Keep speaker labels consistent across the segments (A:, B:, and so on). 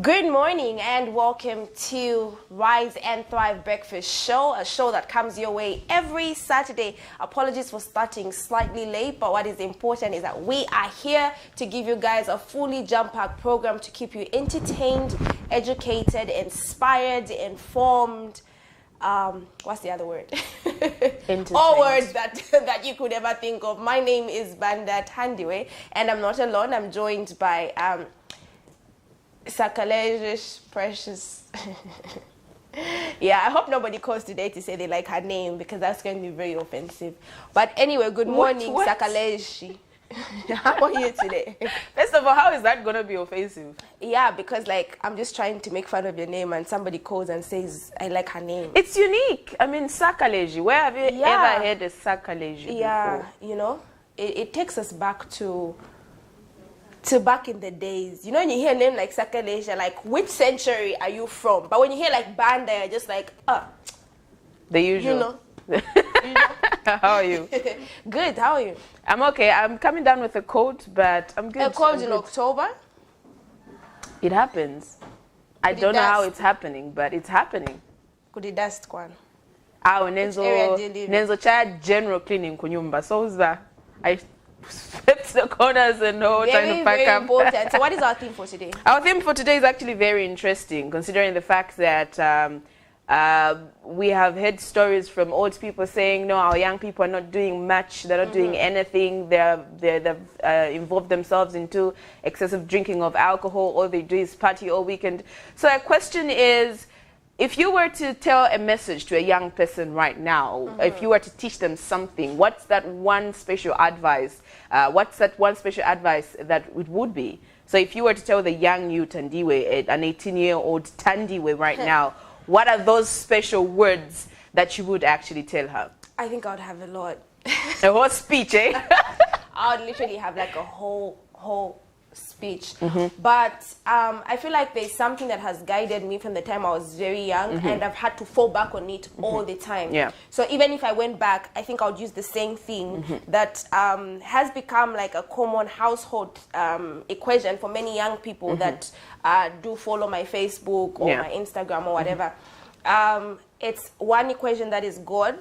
A: Good morning and welcome to Rise and Thrive Breakfast Show, a show that comes your way every Saturday. Apologies for starting slightly late, but what is important is that we are here to give you guys a fully jam-packed program to keep you entertained, educated, inspired, informed. What's the other word? All words that you could ever think of. My name is Banda Tandiwe, and I'm not alone. I'm joined by Sakalejish Precious. Yeah, I hope nobody calls today to say they like her name because that's going to be very offensive. But anyway, good morning, Sakaleji. How are you today?
B: First of all, how is that going to be offensive?
A: Yeah, because like I'm just trying to make fun of your name and somebody calls and says I like her name.
B: It's unique. I mean, Sakaleji. Where have you ever heard a Sakaleji before?
A: You know, it takes us back to back in the days. You know, when you hear a name like Sakaleji, like which century are you from? But when you hear like Banda, you're just like,
B: the usual.
A: You know.
B: How are you?
A: Good. How are you?
B: I'm okay. I'm coming down with a cold, but I'm good.
A: A cold in October?
B: It happens. I don't know how it's happening, but it's happening.
A: Could it dust one?
B: Nenzo child general cleaning kunyumba. So who's that? I swept the corners and trying to pack
A: very
B: up.
A: Important. So what is our theme for today?
B: Our theme for today is actually very interesting, considering the fact that we have heard stories from old people saying, no, our young people are not doing much, they're not doing anything, they've involved themselves into excessive drinking of alcohol, all they do is party all weekend. So our question is, if you were to tell a message to a young person right now, if you were to teach them something, what's that one special advice? What's that one special advice that it would be? So if you were to tell the young you, Tandiwe, an 18-year-old Tandiwe right now, what are those special words that you would actually tell her? I
A: think I would have a lot.
B: A whole speech, eh?
A: I would literally have like a whole speech. But I feel like there's something that has guided me from the time I was very young, and I've had to fall back on it all the time.
B: Yeah.
A: So even if I went back, I think I would use the same thing that has become like a common household equation for many young people that do follow my Facebook or my Instagram or whatever. It's one equation that is God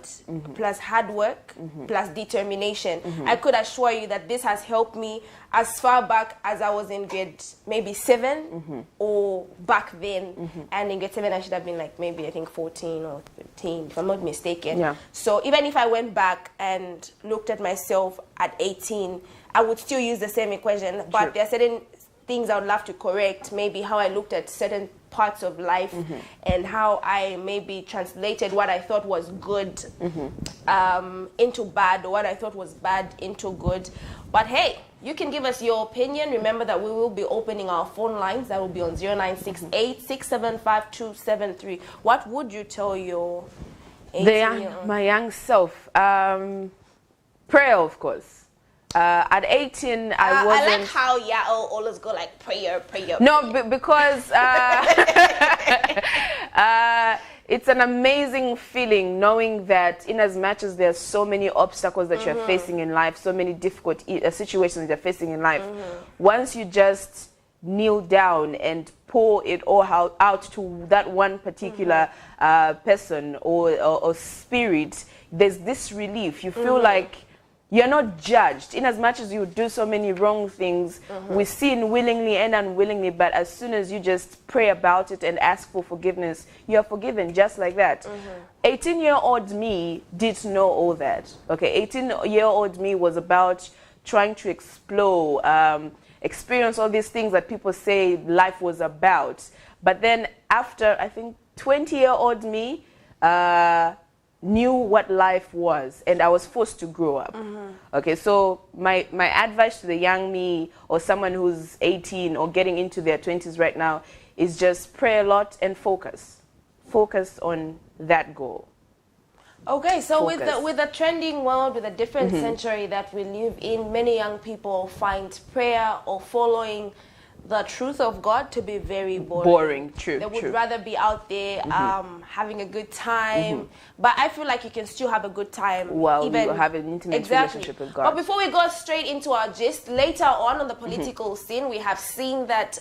A: plus hard work plus determination. I could assure you that this has helped me as far back as I was in grade maybe 7 or back then. And in grade 7 I should have been like maybe I think 14 or 15 if I'm not mistaken.
B: Yeah.
A: So even if I went back and looked at myself at 18, I would still use the same equation. But there are certain things I would love to correct, maybe how I looked at certain parts of life and how I maybe translated what I thought was good into bad, or what I thought was bad into good. But hey, you can give us your opinion. Remember that we will be opening our phone lines. That will be on 0968 675 273. What would you tell your
B: my young self? Prayer, of course. At 18, I wasn't.
A: I like how I'll always go like prayer.
B: No, because it's an amazing feeling knowing that in as much as there's so many obstacles that you're facing in life, so many difficult situations you're facing in life, once you just kneel down and pour it all out to that one particular person or spirit, there's this relief. You feel like you're not judged. In as much as you do so many wrong things, we sin willingly and unwillingly, but as soon as you just pray about it and ask for forgiveness, you're forgiven just like that. 18-year-old me didn't know all that. Okay, 18-year-old me was about trying to explore, experience all these things that people say life was about. But then after, I think, 20-year-old me, knew what life was, and I was forced to grow up. Okay, so my advice to the young me or someone who's 18 or getting into their 20s right now is just pray a lot and focus on that goal.
A: Okay, so with the trending world, with a different century that we live in, many young people find prayer or following the truth of God to be very boring.
B: True.
A: They would rather be out there having a good time. But I feel like you can still have a good time
B: while
A: even
B: you have an intimate relationship with God.
A: But before we go straight into our gist, later on the political scene, we have seen that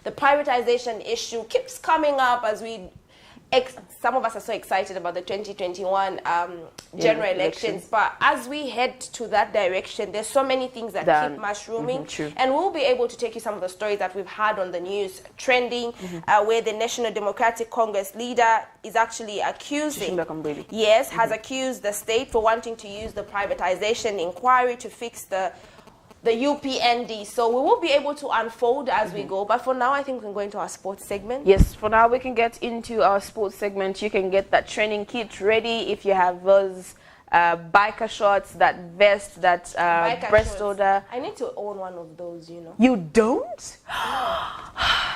A: the privatization issue keeps coming up as we... some of us are so excited about the 2021 general elections, but as we head to that direction, there's so many things that keep mushrooming, and we'll be able to take you some of the stories that we've had on the news trending, where the National Democratic Congress leader is actually accusing, has accused the state for wanting to use the privatization inquiry to fix the UPND. So we will be able to unfold as we go. But for now, I think we can go into our sports segment.
B: Yes, for now we can get into our sports segment. You can get that training kit ready if you have those biker shorts, that vest, that breast holder.
A: I need to own one of those, you know.
B: You don't?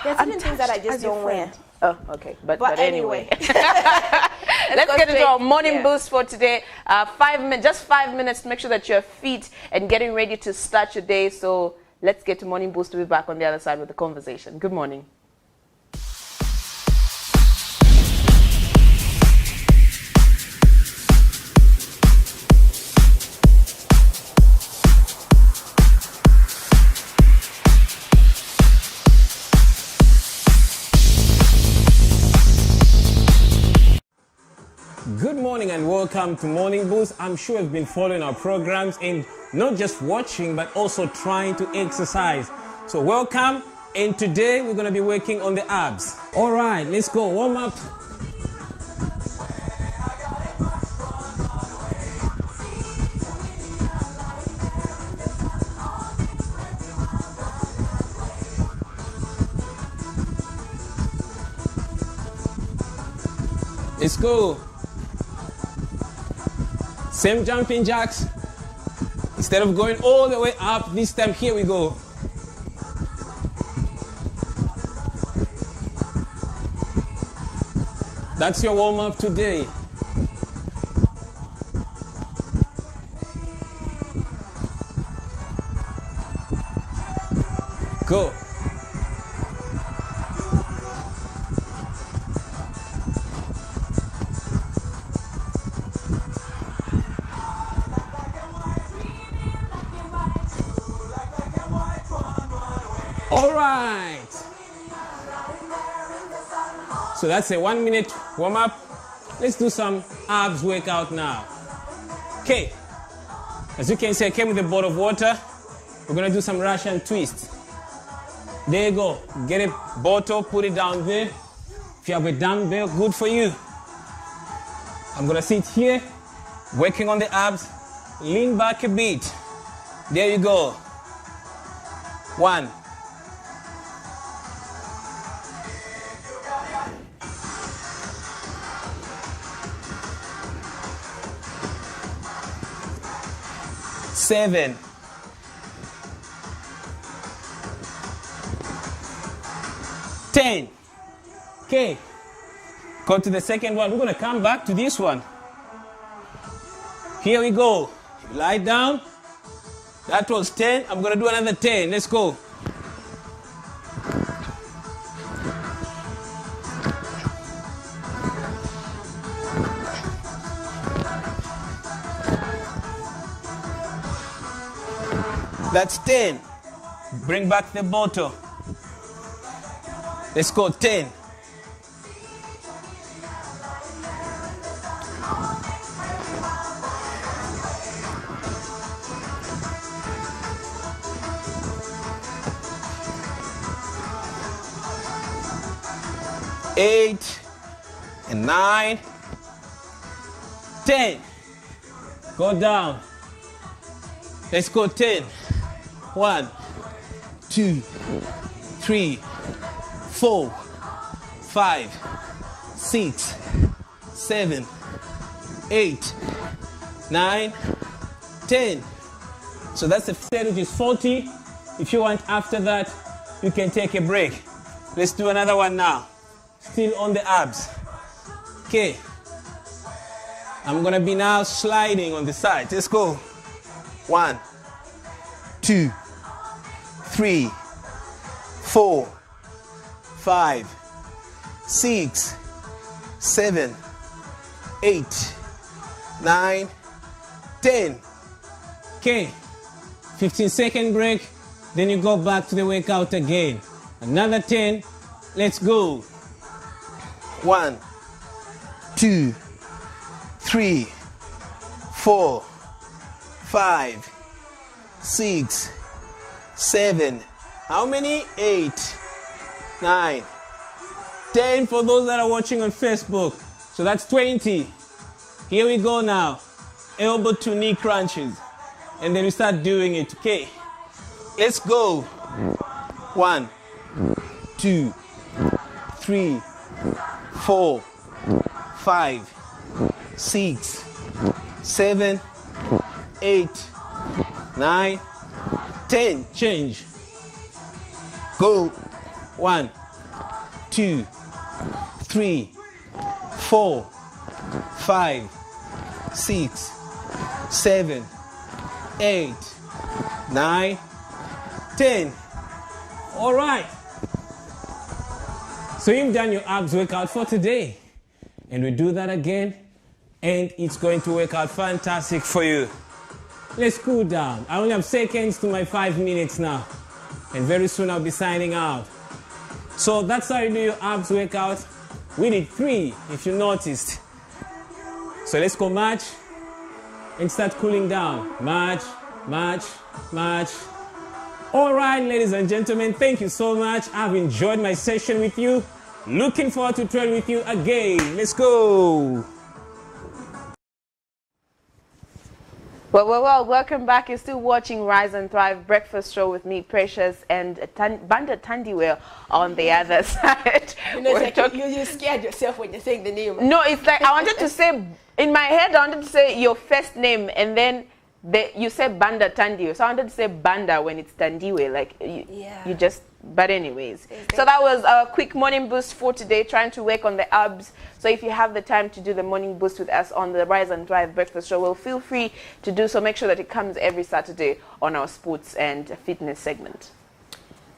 A: There's certain things that I just don't wear.
B: Oh, okay. But anyway.
A: Let's
B: get into our morning boost for today. Just 5 minutes to make sure that you're fit and getting ready to start your day. So let's get to morning boost. We'll be back on the other side with the conversation. Good morning.
C: Good morning and welcome to Morning Boost. I'm sure you've been following our programs and not just watching but also trying to exercise. So welcome, and today we're going to be working on the abs. All right, let's go. Warm up. Let's go. Same jumping jacks. Instead of going all the way up, this time here we go. That's your warm-up today. Go. All right. So that's a 1 minute warm up. Let's do some abs workout now. Okay. As you can see, I came with a bottle of water. We're going to do some Russian twist. There you go. Get a bottle, put it down there. If you have a dumbbell, good for you. I'm going to sit here, working on the abs. Lean back a bit. There you go. 1. 7. 10. Okay. Go to the second one. We're going to come back to this one. Here we go. Lie down. That was 10. I'm going to do another 10. Let's go. That's 10. Bring back the bottle. Let's go 10. Eight and 9, 10. Go down. Let's go 10. 1, 2, 3, 4, 5, 6, 7, 8, 9, 10. So that's the set, which is 40. If you want after that, you can take a break. Let's do another one now. Still on the abs. Okay. I'm gonna be now sliding on the side. Let's go. 1, 2, 3, 4, 5, 6, 7, 8, 9, 10. Okay, 15-second break, then you go back to the workout again. Another 10, let's go. 1, 2, 3, 4, 5, 6, 7. How many? 8, 9, 10 for those that are watching on Facebook. So that's 20. Here we go now. Elbow to knee crunches. And then we start doing it. Okay. Let's go. 1, 2, 3, 4, 5, 6, 7, 8, 9, 10. Change. Go. 1, 2, 3, 4, 5, 6, 7, 8, 9, 10. All right. So you've done your abs workout for today. And we do that again. And it's going to work out fantastic for you. Let's cool down. I only have seconds to my 5 minutes now. And very soon I'll be signing out. So that's how you do your abs workout. We did 3, if you noticed. So let's go march and start cooling down. March, march, march. All right, ladies and gentlemen, thank you so much. I've enjoyed my session with you. Looking forward to train with you again. Let's go.
B: Well, welcome back. You're still watching Rise and Thrive Breakfast Show with me, Precious, and Banda Tandiwe on the other side.
A: You know, it's like you scared yourself when you're saying the name.
B: No, it's like I wanted to say, in my head, I wanted to say your first name, and then you said Banda Tandiwe. So I wanted to say Banda when it's Tandiwe. Like, you just... But anyways, so that was a quick morning boost for today, trying to work on the abs. So if you have the time to do the morning boost with us on the Rise and Thrive Breakfast Show, well, feel free to do so. Make sure that it comes every Saturday on our sports and fitness segment.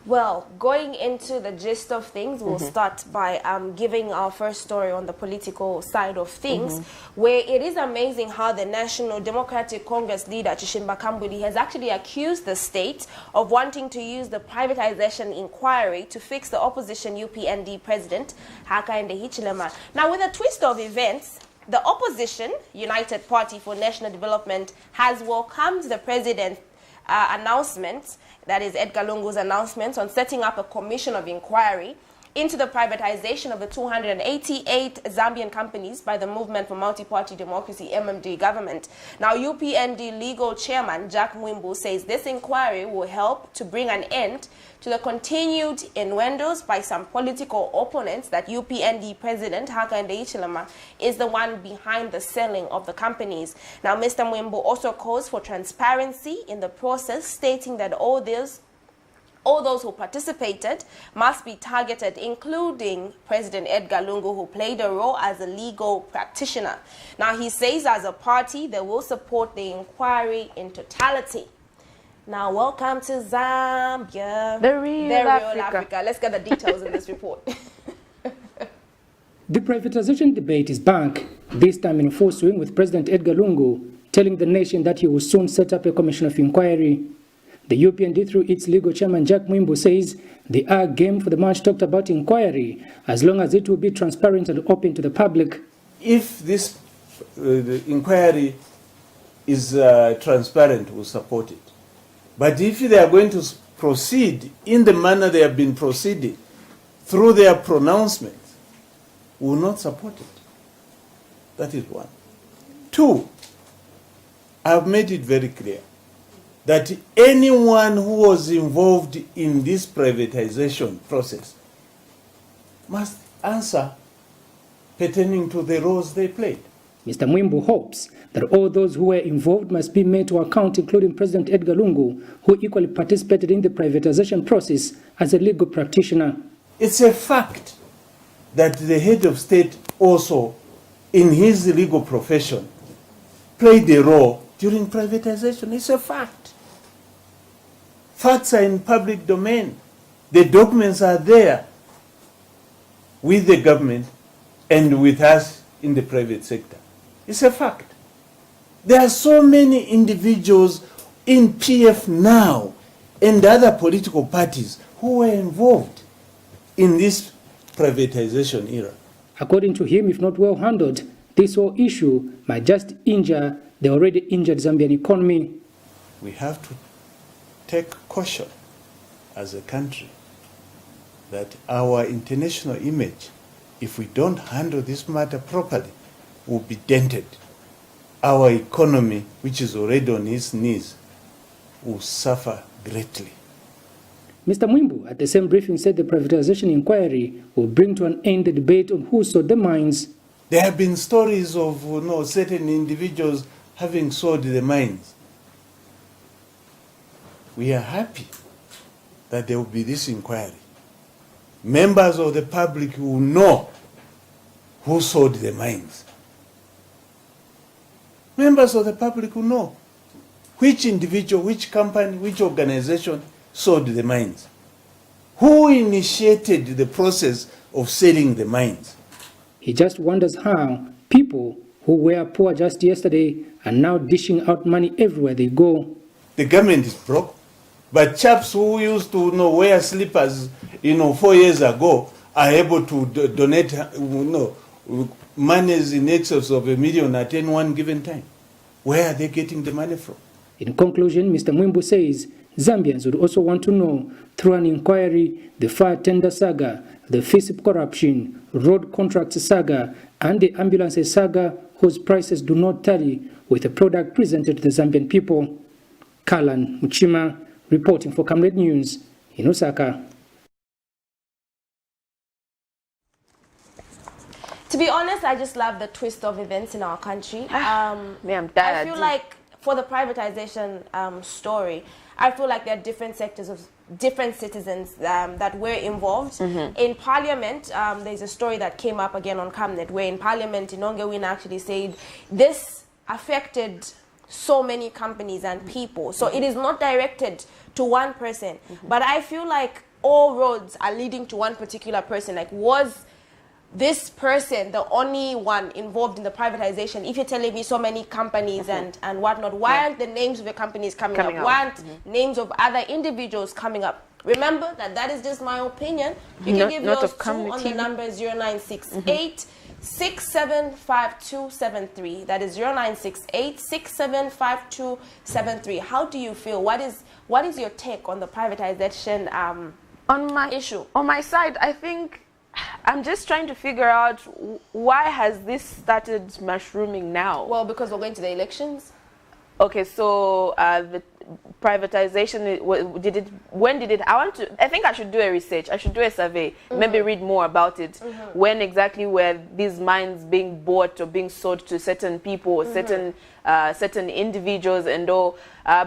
A: Well, going into the gist of things, we'll start by giving our first story on the political side of things, where it is amazing how the National Democratic Congress leader, Chishimba Kambuli, has actually accused the state of wanting to use the privatization inquiry to fix the opposition UPND president, Hakainde Hichilema. Now, with a twist of events, the opposition, United Party for National Development, has welcomed the president's announcement, that is Edgar Lungu's announcement on setting up a commission of inquiry into the privatization of the 288 Zambian companies by the Movement for Multi-Party Democracy, MMD government. Now, UPND legal chairman Jack Mwimbu says this inquiry will help to bring an end to the continued innuendos by some political opponents that UPND President Hakainde Hichilema is the one behind the selling of the companies. Now, Mr. Mwimbu also calls for transparency in the process, stating that all those who participated must be targeted, including President Edgar Lungu, who played a role as a legal practitioner. Now, he says as a party, they will support the inquiry in totality. Now, welcome to Zambia.
B: The real Africa.
A: Let's get the details in this report.
D: The privatization debate is back, this time in full swing, with President Edgar Lungu telling the nation that he will soon set up a commission of inquiry. The UPND, through its legal chairman Jack Mwimbu, says they are game for the much talked about inquiry, as long as it will be transparent and open to the public.
E: If this the inquiry is transparent, we'll support it. But if they are going to proceed in the manner they have been proceeding, through their pronouncements, we will not support it. That is one. Two, I have made it very clear that anyone who was involved in this privatization process must answer pertaining to the roles they played.
D: Mr. Mwimbu hopes that all those who were involved must be made to account, including President Edgar Lungu, who equally participated in the privatization process as a legal practitioner.
E: It's a fact that the head of state also, in his legal profession, played a role during privatization. It's a fact. Facts are in public domain. The documents are there with the government and with us in the private sector. It's a fact. There are so many individuals in PF now and other political parties who were involved in this privatization era.
D: According to him, if not well handled, this whole issue might just injure the already injured Zambian economy.
E: We have to take caution as a country that our international image, if we don't handle this matter properly, will be dented. Our economy, which is already on its knees, will suffer greatly.
D: Mr. Mwimbu, at the same briefing, said the privatization inquiry will bring to an end the debate on who sold the mines.
E: There have been stories of certain individuals having sold the mines. We are happy that there will be this inquiry. Members of the public will know who sold the mines. Members of the public will know which individual, which company, which organization sold the mines. Who initiated the process of selling the mines?
D: He just wonders how people who were poor just yesterday are now dishing out money everywhere they go.
E: The government is broke, but chaps who used to wear slippers 4 years ago are able to donate monies in excess of $1 million at any one given time. Where are they getting the money from?
D: In conclusion, Mr. Mwimbu says Zambians would also want to know, through an inquiry, the fire tender saga, the FISIP corruption, road contracts saga, and the ambulances saga, whose prices do not tally with the product presented to the Zambian people. Kalan Muchima, reporting for Camnet News in Osaka.
A: To be honest, I just love the twist of events in our country.
B: I'm tired.
A: I feel like for the privatization story, I feel like there are different sectors of different citizens that were involved. In Parliament, there's a story that came up again on Camnet, where in Parliament, Inongewin actually said this affected so many companies and people. So it is not directed to one person. But I feel like all roads are leading to one particular person. Like, was this person the only one involved in the privatization? If you're telling me so many companies and whatnot, why aren't the names of the companies coming up? Why aren't names of other individuals coming up? Remember that is just my opinion. You can give yours too on the number 0968 675273. That is 0968 675273. How do you feel? What is your take on the privatization issue?
B: On my side, I think I'm just trying to figure out why has this started mushrooming now?
A: Well, because we're going to the elections.
B: Okay, so the privatization, when did it, I think I should do a research, I should do a survey, maybe read more about it. When exactly were these mines being bought or being sold to certain people or certain individuals and all,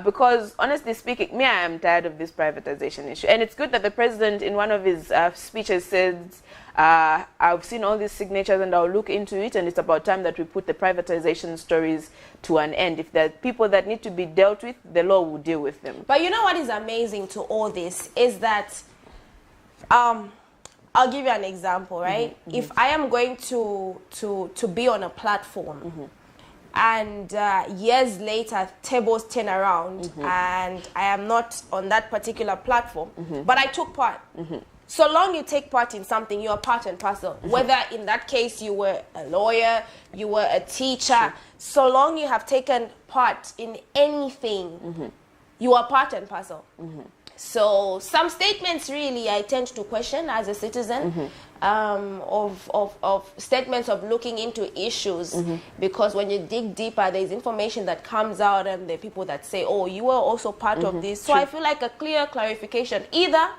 B: because honestly speaking, I am tired of this privatization issue. And it's good that the president in one of his speeches said, I've seen all these signatures and I'll look into it, and it's about time that we put the privatization stories to an end. If there are people that need to be dealt with, the law will deal with them.
A: But you know what is amazing to all this is that, I'll give you an example, right? If I am going to be on a platform and years later tables turn around and I am not on that particular platform, but I took part. So long you take part in something, you are part and parcel. Whether in that case you were a lawyer, you were a teacher, so long you have taken part in anything, you are part and parcel. So some statements really I tend to question as a citizen, of statements of looking into issues, because when you dig deeper, there's information that comes out and there are people that say, oh, you were also part of this. So I feel like a clear clarification. Either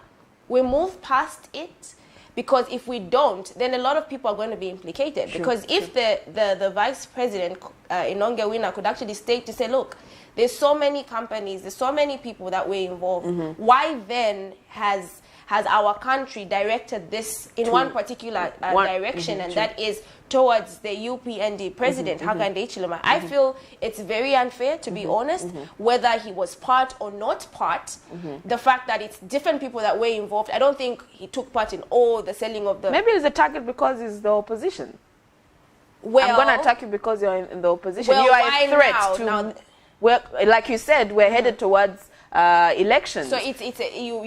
A: we move past it, because if we don't, then a lot of people are going to be implicated. Because if the vice president, Inongewina, could actually state to say, look, there's so many companies, there's so many people that were involved. Why then has has our country directed this in one particular direction, and that is towards the UPND president, Hakainde Hichilema. I feel it's very unfair, to be honest, whether he was part or not part. The fact that it's different people that were involved, I don't think he took part in all the selling of the...
B: Maybe he's a target because he's the opposition.
A: Well,
B: I'm going to attack you because you're in the opposition.
A: Well,
B: you are a threat to... Well, like you said, we're headed towards elections.
A: So you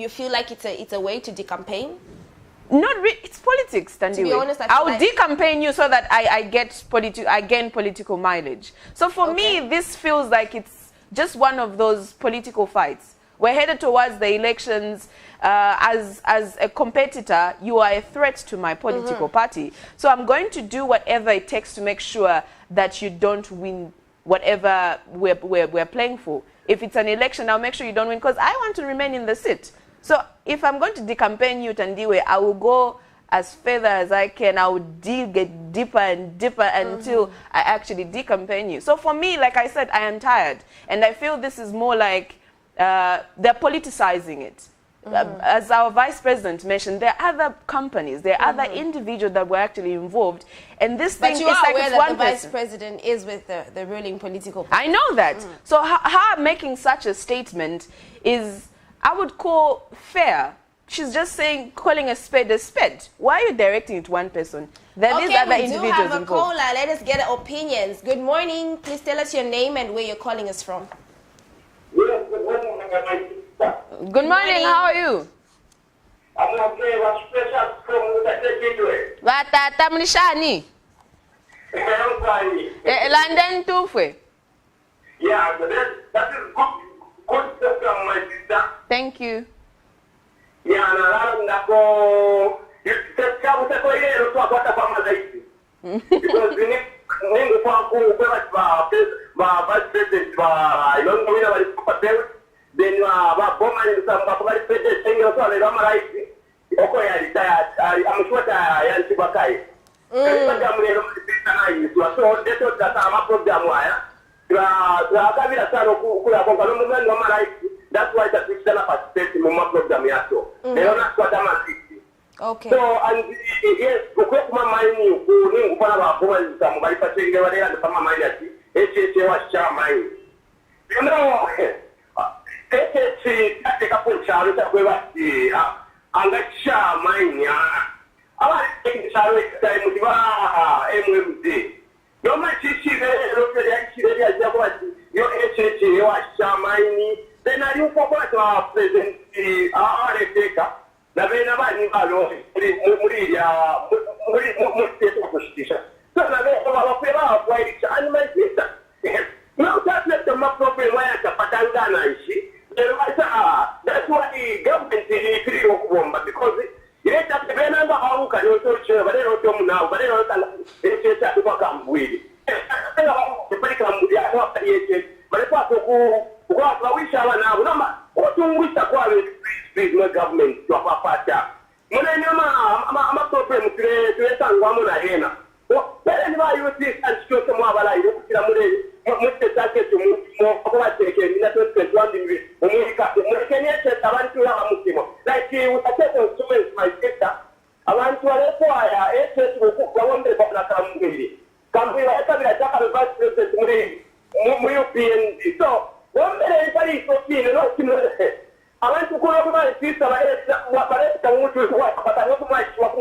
A: feel like it's a way to decampaign?
B: Not really. It's politics, Tandiwe.
A: To be honest,
B: I'll decampaign you so that I gain political mileage. So for me, this feels like it's just one of those political fights. We're headed towards the elections. As a competitor, you are a threat to my political party. So I'm going to do whatever it takes to make sure that you don't win whatever we're playing for. If it's an election, I'll make sure you don't win because I want to remain in the seat. So if I'm going to decampaign you, Tandiwe, I will go as further as I can. I will get deeper and deeper until I actually decampaign you. So for me, like I said, I am tired. And I feel this is more like they're politicizing it. As our vice president mentioned, there are other companies, there are other individuals that were actually involved, and this thing is like it's one person. But you are aware that the vice
A: president is with the ruling political party.
B: I know that. So her making such a statement is, I would call fair. She's just calling a spade a spade. Why are you directing it to one person? There are these other individuals involved.
A: We do have a caller. Let us get opinions. Good morning. Please tell us your name and where you're calling us from.
F: Yes, good morning.
B: Good morning, how are you?
F: I'm okay, I'm special from the
B: Watata mlishani. London tufwe.
F: Yeah, but that is good program, my sister.
B: Thank you.
F: Yeah, and I'm because we need then somebody saying I'm sure that's why the Christian participate in my program.
A: Okay.
F: So, and yes, my mind, you know, take up on Charlotte, and let's share mine. I like taking Charlotte time with MMD. No, my teacher, your HH, your Shamini, then I you forgot our present, our taker. The Venabani Balo, so the Venabani, and my sister. Now that's the appropriate way to Patangana. That's why the government is because you have to remember how can you touch but they don't come now, but they don't come with it. But if I wish I now, what do we with government to a partner? I'm a problem to Hena. But anyway, you see, and show some more like you like you with a set of instruments, my sister. I want to require a set of government of the community. Come here, I can attack the vice president. So, one minute, everybody is okay, you know. I want to go over my sister, but I want to work, but I want to watch what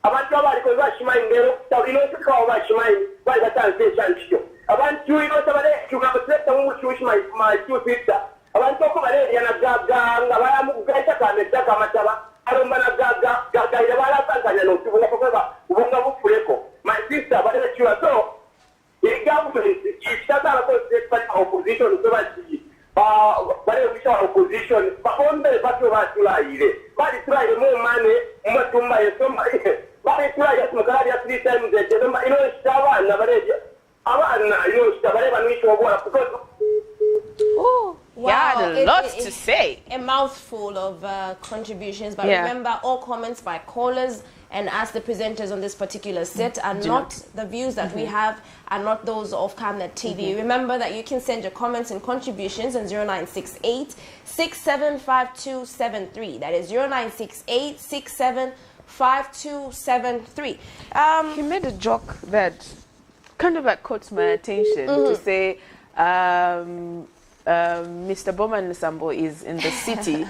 F: I want to watch my name, so you know to call watch my by the time they chant you. I want to know somebody to have a set of which my two sister. I want to come and Gaga, I am going to come and Jakamatava. I don't want to Gaga, my sister, but you are so. The government is not opposition to but we saw opposition, but on the battle of but it's like more money, more to buy somebody. But it's like a 3 times the number, you know, Stava and Navaja. I know, Stava and Micho because.
B: Oh, wow. Yeah, a lot to say.
A: A mouthful of contributions, but remember all comments by callers and ask the presenters on this particular set are not the views that we have, are not those of Camnet TV. Remember that you can send your comments and contributions on 0968 675273. That is 0968 675273.
B: He made a joke that kind of like caught my attention to say Mr. Bowman Nsambo is in the city.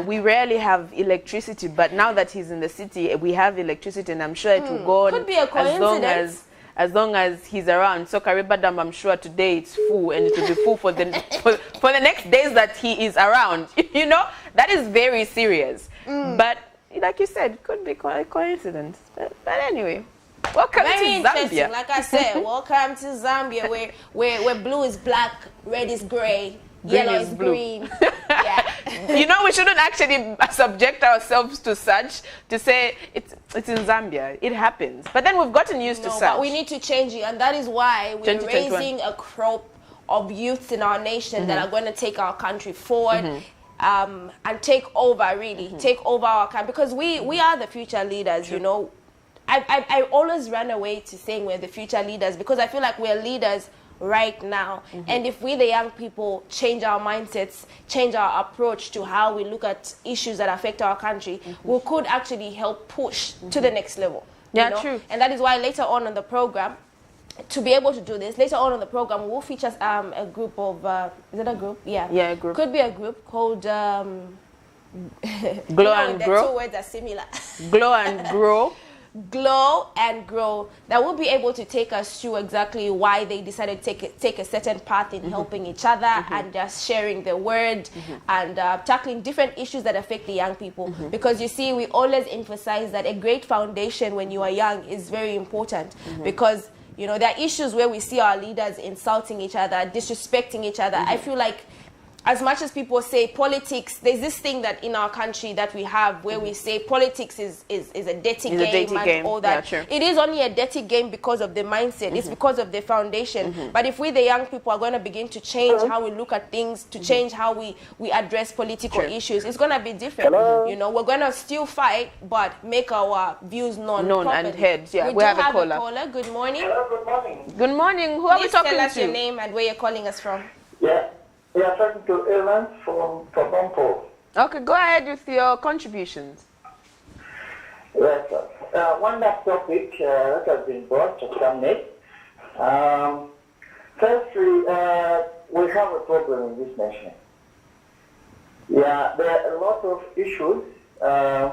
B: We rarely have electricity, but now that he's in the city, we have electricity, and I'm sure it will go on
A: Could be a coincidence.
B: as long as he's around. So Kariba Dam, I'm sure today it's full, and it will be full for the for the next days that he is around. You know, that is very serious. But like you said, it could be a coincidence. But anyway. Welcome
A: Very
B: to
A: interesting.
B: Zambia.
A: Like I said, welcome to Zambia, where blue is black, red is gray,
B: Green
A: yellow
B: is
A: is
B: blue.
A: green. Yeah.
B: You know, we shouldn't actually subject ourselves to such, to say it's in Zambia. It happens. But then we've gotten used to
A: No,
B: such.
A: but we need to change it, and that is why we're
B: 2021.
A: raising a crop of youths in our nation that are going to take our country forward. And take over, really, take over our country, because we are the future leaders, you know. I always run away to saying we're the future leaders, because I feel like we're leaders right now. And if we, the young people, change our mindsets, change our approach to how we look at issues that affect our country, we could actually help push to the next level.
B: Yeah,
A: you know?
B: true.
A: And that is why later on in the program, to be able to do this, later on in the program, we'll feature a group of, is it a group? Yeah.
B: Yeah, a group.
A: Could be a group called...
B: Glow and
A: the
B: Grow.
A: two words are similar.
B: Glow and Grow.
A: Glow and Grow, that will be able to take us through exactly why they decided to take a certain path in helping each other and just sharing the word and tackling different issues that affect the young people. Because you see, we always emphasize that a great foundation when you are young is very important, because you know, there are issues where we see our leaders insulting each other, disrespecting each other. I feel like, as much as people say politics, there's this thing that in our country that we have where we say politics is a dirty game and all that.
B: Yeah,
A: it is only a dirty game because of the mindset. It's because of the foundation. But if we, the young people, are going to begin to change how we look at things, to change how we address political issues, it's going to be different. You know, we're going to still fight, but make our views known
B: and heard. Yeah,
A: we
B: have
A: do
B: a
A: have
B: caller.
A: a caller. Good morning.
F: Hello, good morning.
B: Good morning. Who are we
A: Please
B: talking
A: tell us
B: to?
A: your name and where you're calling us from.
F: Yeah, we are talking to Evans from Kabampo.
B: Okay, go ahead with your contributions.
F: Yes, sir. One last topic that has been brought to Camnet. Firstly, we have a problem in this nation. Yeah, there are a lot of issues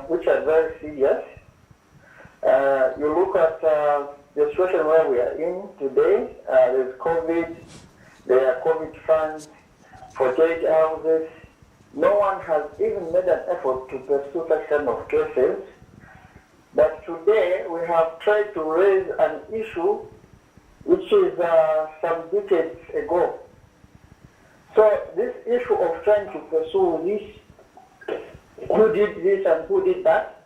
F: which are very serious. You look at the situation where we are in today. There's COVID. There are COVID funds, 48 houses. No one has even made an effort to pursue that kind of cases. But today we have tried to raise an issue which is some decades ago. So this issue of trying to pursue this, who did this and who did that,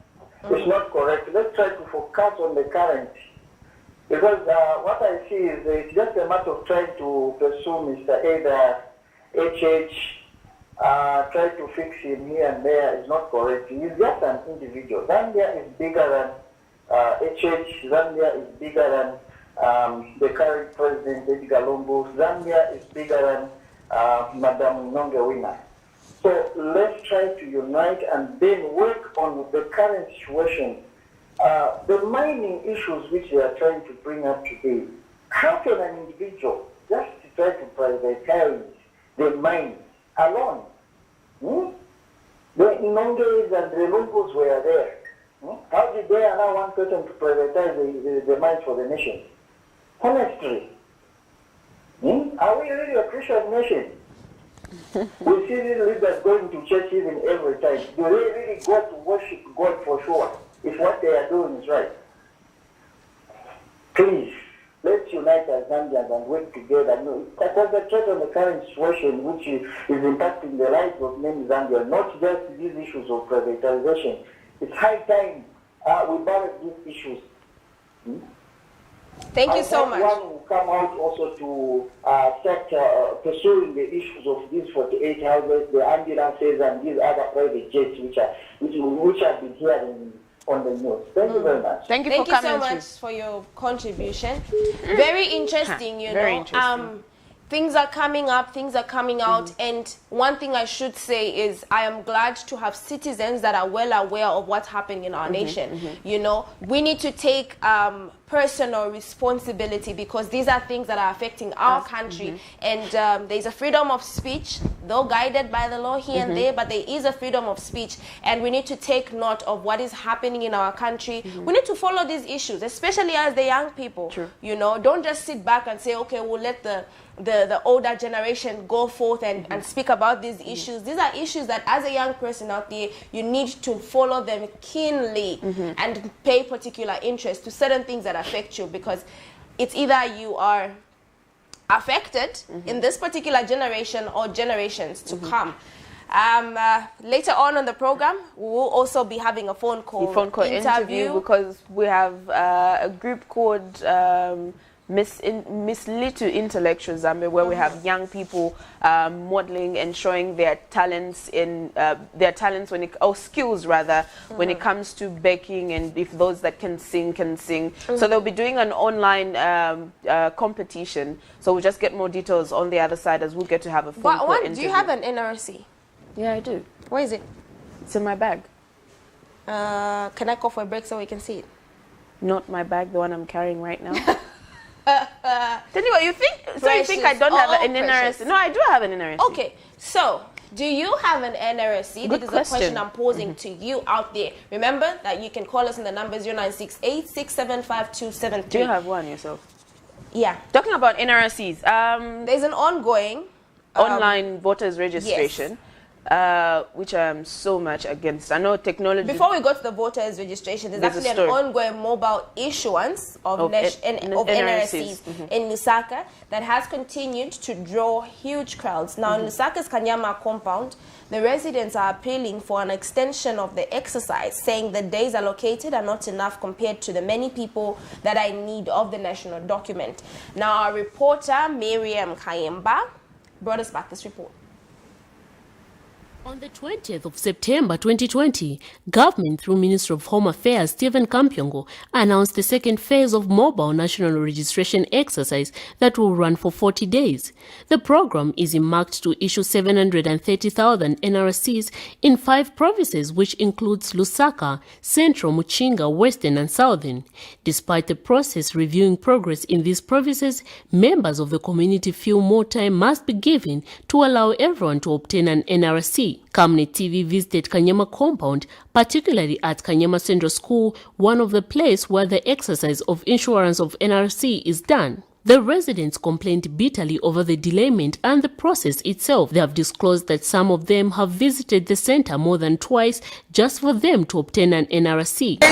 F: is not correct. Let's try to focus on the current. Because what I see is it's just a matter of trying to pursue Mr. Ada, HH, try to fix him here and there is not correct. He's just an individual. Zambia is bigger than HH. Zambia is bigger than the current president, Edgar Lungu. Zambia is bigger than Madam Nongewina. So let's try to unite and then work on the current situation. The mining issues which they are trying to bring up today, how can an individual just try to privatize the mines alone? The Nonges and the Lungus were there. How did they allow one person to privatize the mines for the nation? Honestly, are we really a Christian nation? We see these leaders going to church even every time. Do they really go to worship God for sure? If what they are doing is right? Please, let's unite as Zambians and work together. Concentrate on the current situation which is impacting the lives of many Zambians, not just these issues of privatization. It's high time we balance these issues.
A: Thank you so much.
F: One will come out also to start pursuing the issues of these 48 houses, the ambulances, and these other private jets which have been here on the news. Thank you very much.
B: Thank you
A: Thank
B: for
A: you
B: coming.
A: so much for your contribution. Very interesting, you
B: Very
A: know.
B: interesting.
A: Things are coming up, things are coming out, and one thing I should say is I am glad to have citizens that are well aware of what's happening in our nation. You know, we need to take personal responsibility because these are things that are affecting our country, and there's a freedom of speech, though guided by the law here and there, but there is a freedom of speech, and we need to take note of what is happening in our country. We need to follow these issues, especially as the young people. You know, don't just sit back and say, okay, we'll let the older generation go forth and speak about these issues. These are issues that as a young person out there, you need to follow them keenly and pay particular interest to certain things that affect you, because it's either you are affected in this particular generation or generations to come. Later on the program, we will also be having a phone call interview
B: because we have a group called Miss Little Intellectuals, where we have young people modeling and showing their talents or skills rather, when it comes to baking, and if those that can sing can sing. So they'll be doing an online competition. So we'll just get more details on the other side as we'll get to have a phone call interview.
A: Do you have an NRC?
B: Yeah, I do.
A: Where is it?
B: It's in my bag.
A: Can I call for a break so we can see it?
B: Not my bag, the one I'm carrying right now. Anyway, you think I don't have an NRC? No, I do have an NRC.
A: Okay, so do you have an NRC?
B: Good
A: This is
B: question.
A: a question I'm posing to you out there. Remember that you can call us on the number 0968 675 273.
B: Do you have one yourself?
A: Yeah.
B: Talking about NRCs,
A: There's an ongoing
B: online voters registration, which I am so much against. I know technology.
A: Before we go to the voters registration, there's actually an ongoing mobile issuance of NRCs in Lusaka that has continued to draw huge crowds. Now, in Lusaka's Kanyama compound, the residents are appealing for an extension of the exercise, saying the days allocated are not enough compared to the many people that are in need of the national document. Now, our reporter, Miriam Kayemba, brought us back this report.
G: On the 20th of September 2020, government through Minister of Home Affairs Stephen Kampyongo announced the second phase of mobile national registration exercise that will run for 40 days. The program is earmarked to issue 730,000 NRCs in 5 provinces, which includes Lusaka, Central, Muchinga, Western and Southern. Despite the process reviewing progress in these provinces, members of the community feel more time must be given to allow everyone to obtain an NRC. Camnet TV visited Kanyama compound, particularly at Kanyama Central School, one of the places where the exercise of insurance of NRC is done. The residents complained bitterly over the delayment and the process itself. They have disclosed that some of them have visited the center more than twice just for them to obtain an NRC. They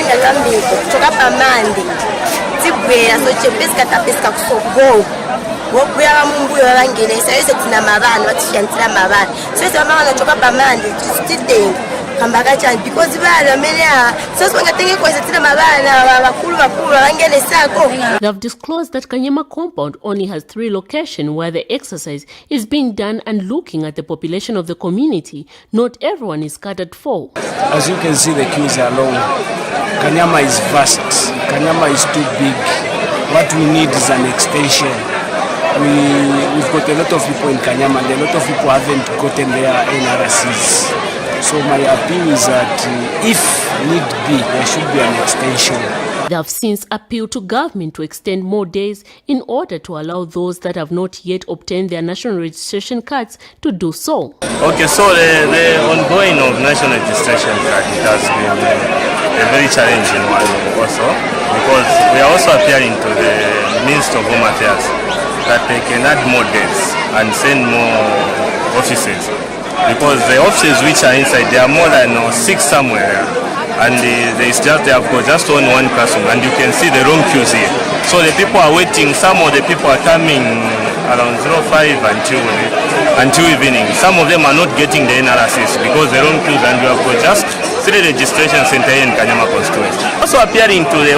G: have disclosed that Kanyama compound only has 3 locations where the exercise is being done, and looking at the population of the community, not everyone is catered for.
H: As you can see, the queues are long. Kanyama is vast. Kanyama is too big. What we need is an extension. We've got a lot of people in Kanyama, and a lot of people haven't gotten their NRCs. So my appeal is that if need be, there should be an extension.
G: They have since appealed to government to extend more days in order to allow those that have not yet obtained their national registration cards to do so.
I: Okay, so the ongoing of national registration card, it has been a very challenging one also, because we are also appealing to the Minister of Home Affairs that they can add more days and send more offices, because the offices which are inside, there are more than 6 somewhere, and they have got just only 1 classroom, and you can see the long queues here. So the people are waiting. Some of the people are coming around 05 until evening. Some of them are not getting the NRCs because the long queues, and you have got just 3 registration centers in Kanyama constituency. Also appearing to the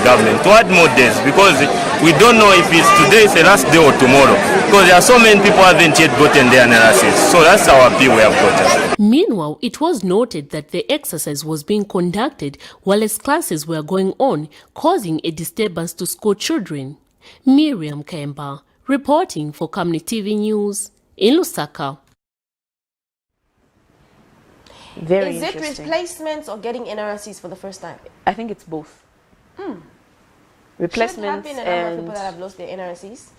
I: government to add more days, because we don't know if it's today is the last day or tomorrow. Because there are so many people who haven't yet gotten their NRCs. So that's our appeal we have gotten.
G: Meanwhile, it was noted that the exercise was being conducted while as classes were going on, causing a disturbance to school children. Miriam Kemba, reporting for Camnet TV News in Lusaka.
B: Very
A: Is it
B: interesting.
A: replacements or getting NRCs for the first time?
B: I think it's both. Replacements
A: Should have been a number of
B: and
A: people that have lost their NRCs.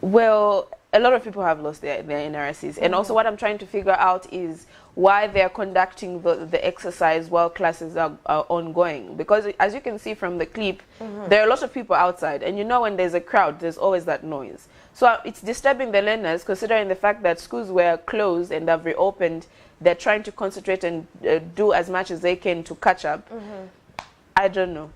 B: well, a lot of people have lost their NRCs. And also what I'm trying to figure out is why they're conducting the exercise while classes are ongoing. Because as you can see from the clip, there are a lot of people outside. And you know when there's a crowd, there's always that noise. So it's disturbing the learners, considering the fact that schools were closed and have reopened. They're trying to concentrate and do as much as they can to catch up. I don't know.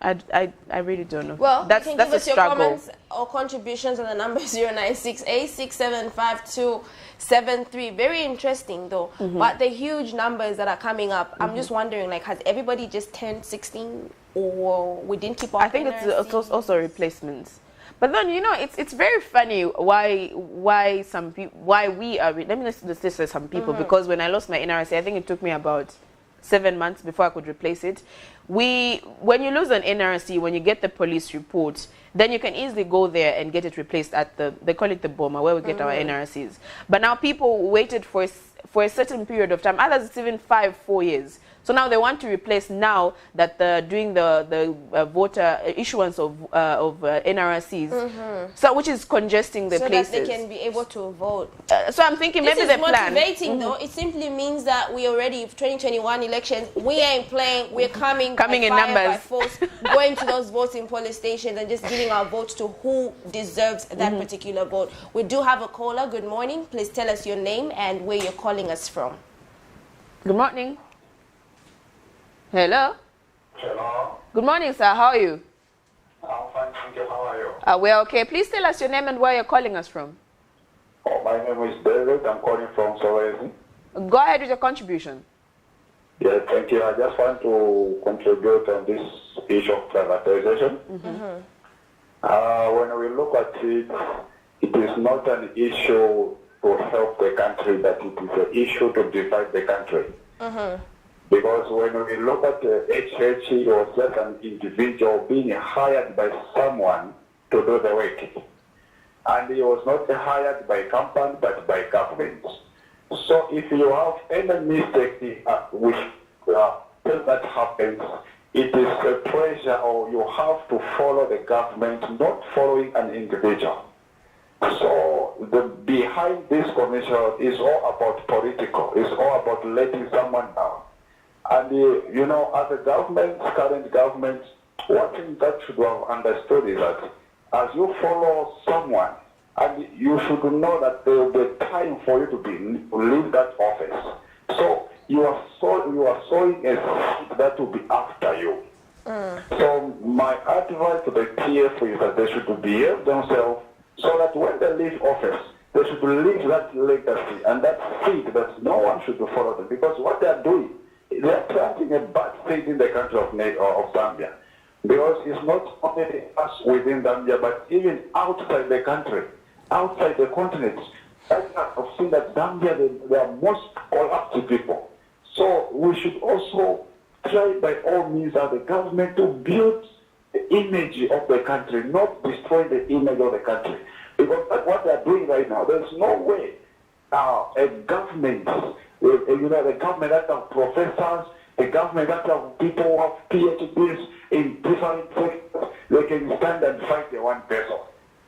B: I really don't know.
A: Well,
B: that's
A: you can give
B: a
A: us your
B: struggle.
A: comments or contributions on the number 096-8675273. Very interesting though. But the huge numbers that are coming up, I'm just wondering, like, has everybody just turned 16 or we didn't keep up?
B: I think it's also replacements. But then, you know, it's very funny why some people, why we are, let me just say some people, because when I lost my NRC, I think it took me about 7 months before I could replace it. When you lose an NRC, when you get the police report, then you can easily go there and get it replaced at they call it the BOMA, where we get our NRCs. But now people waited for a certain period of time, others it's even 4 years. So now they want to replace now that they're doing the voter issuance of NRCs, so which is congesting the places.
A: So that they can be able to vote.
B: So I'm thinking maybe
A: this
B: the
A: is
B: plan.
A: motivating though. It simply means that we already 2021 elections. We ain't playing. We're coming
B: in
A: fire,
B: numbers,
A: by force, going to those voting police stations and just giving our votes to who deserves that particular vote. We do have a caller. Good morning. Please tell us your name and where you're calling us from.
B: Good morning. Hello.
J: Hello.
B: Good morning, sir. How are you?
J: I'm fine, thank you. How are you?
B: We're okay. Please tell us your name and where you're calling us from.
J: Oh, my name is David. I'm calling from Solwezi.
B: Go ahead with your contribution.
J: Yeah, thank you. I just want to contribute on this issue of privatization. When we look at it, it is not an issue to help the country, but it is an issue to divide the country. Because when we look at HH, he was just an individual being hired by someone to do the work. And he was not hired by company, but by government. So if you have any mistake with that happens, it is a pressure, or you have to follow the government, not following an individual. So behind this commission is all about political. It's all about letting someone down. And you know, as a government, current government, one thing that should have understood is that as you follow someone, and you should know that there will be time for you to leave that office. So you are sowing a seed that will be after you. So my advice to the PF is that they should behave themselves so that when they leave office, they should leave that legacy and that seed that no one should follow them. Because what they are doing, they are planting a bad seed in the country of Zambia. Because it's not only us within Zambia, but even outside the country, outside the continent. I've seen that Zambia, they are most collapsed people. So we should also try by all means as the government to build the image of the country, not destroy the image of the country. Because that's what they are doing right now. There's no way a government, the government that have professors, the government that have people who have PhDs in different sectors, they can stand and fight the one person.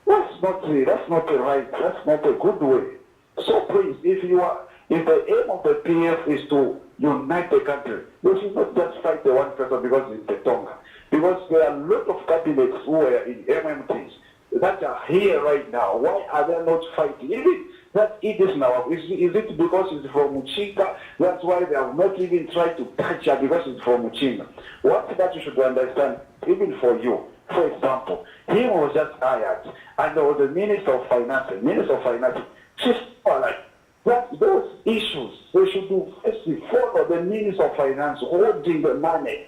J: That's not right. That's not a good way. So please, if the aim of the PF is to unite the country, you should not just fight the one person because it's the Tonga. Because there are a lot of cabinets who are in MMTs that are here right now. Why are they not fighting? Even that it is now. Is it because it's from Muchinga? That's why they have not even tried to touch her because it's from Muchinga. What that you should understand, even for you, for example, he was just hired, and there was a Minister of Finance. Just like that, those issues, they should do first follow the Minister of Finance holding the money.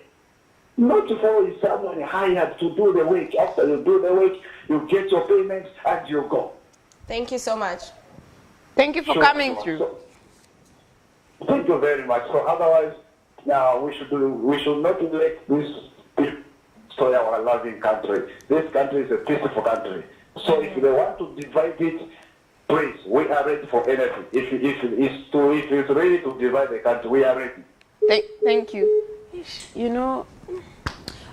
J: Not to follow someone hired to do the work. After you do the work, you get your payments and you go.
A: Thank you so much.
B: Thank you for coming through.
J: Thank you very much. So otherwise, we should not let this destroy our loving country. This country is a peaceful country. So if they want to divide it, please, we are ready for anything. If it's ready to divide the country, we are ready.
B: Thank you. You know.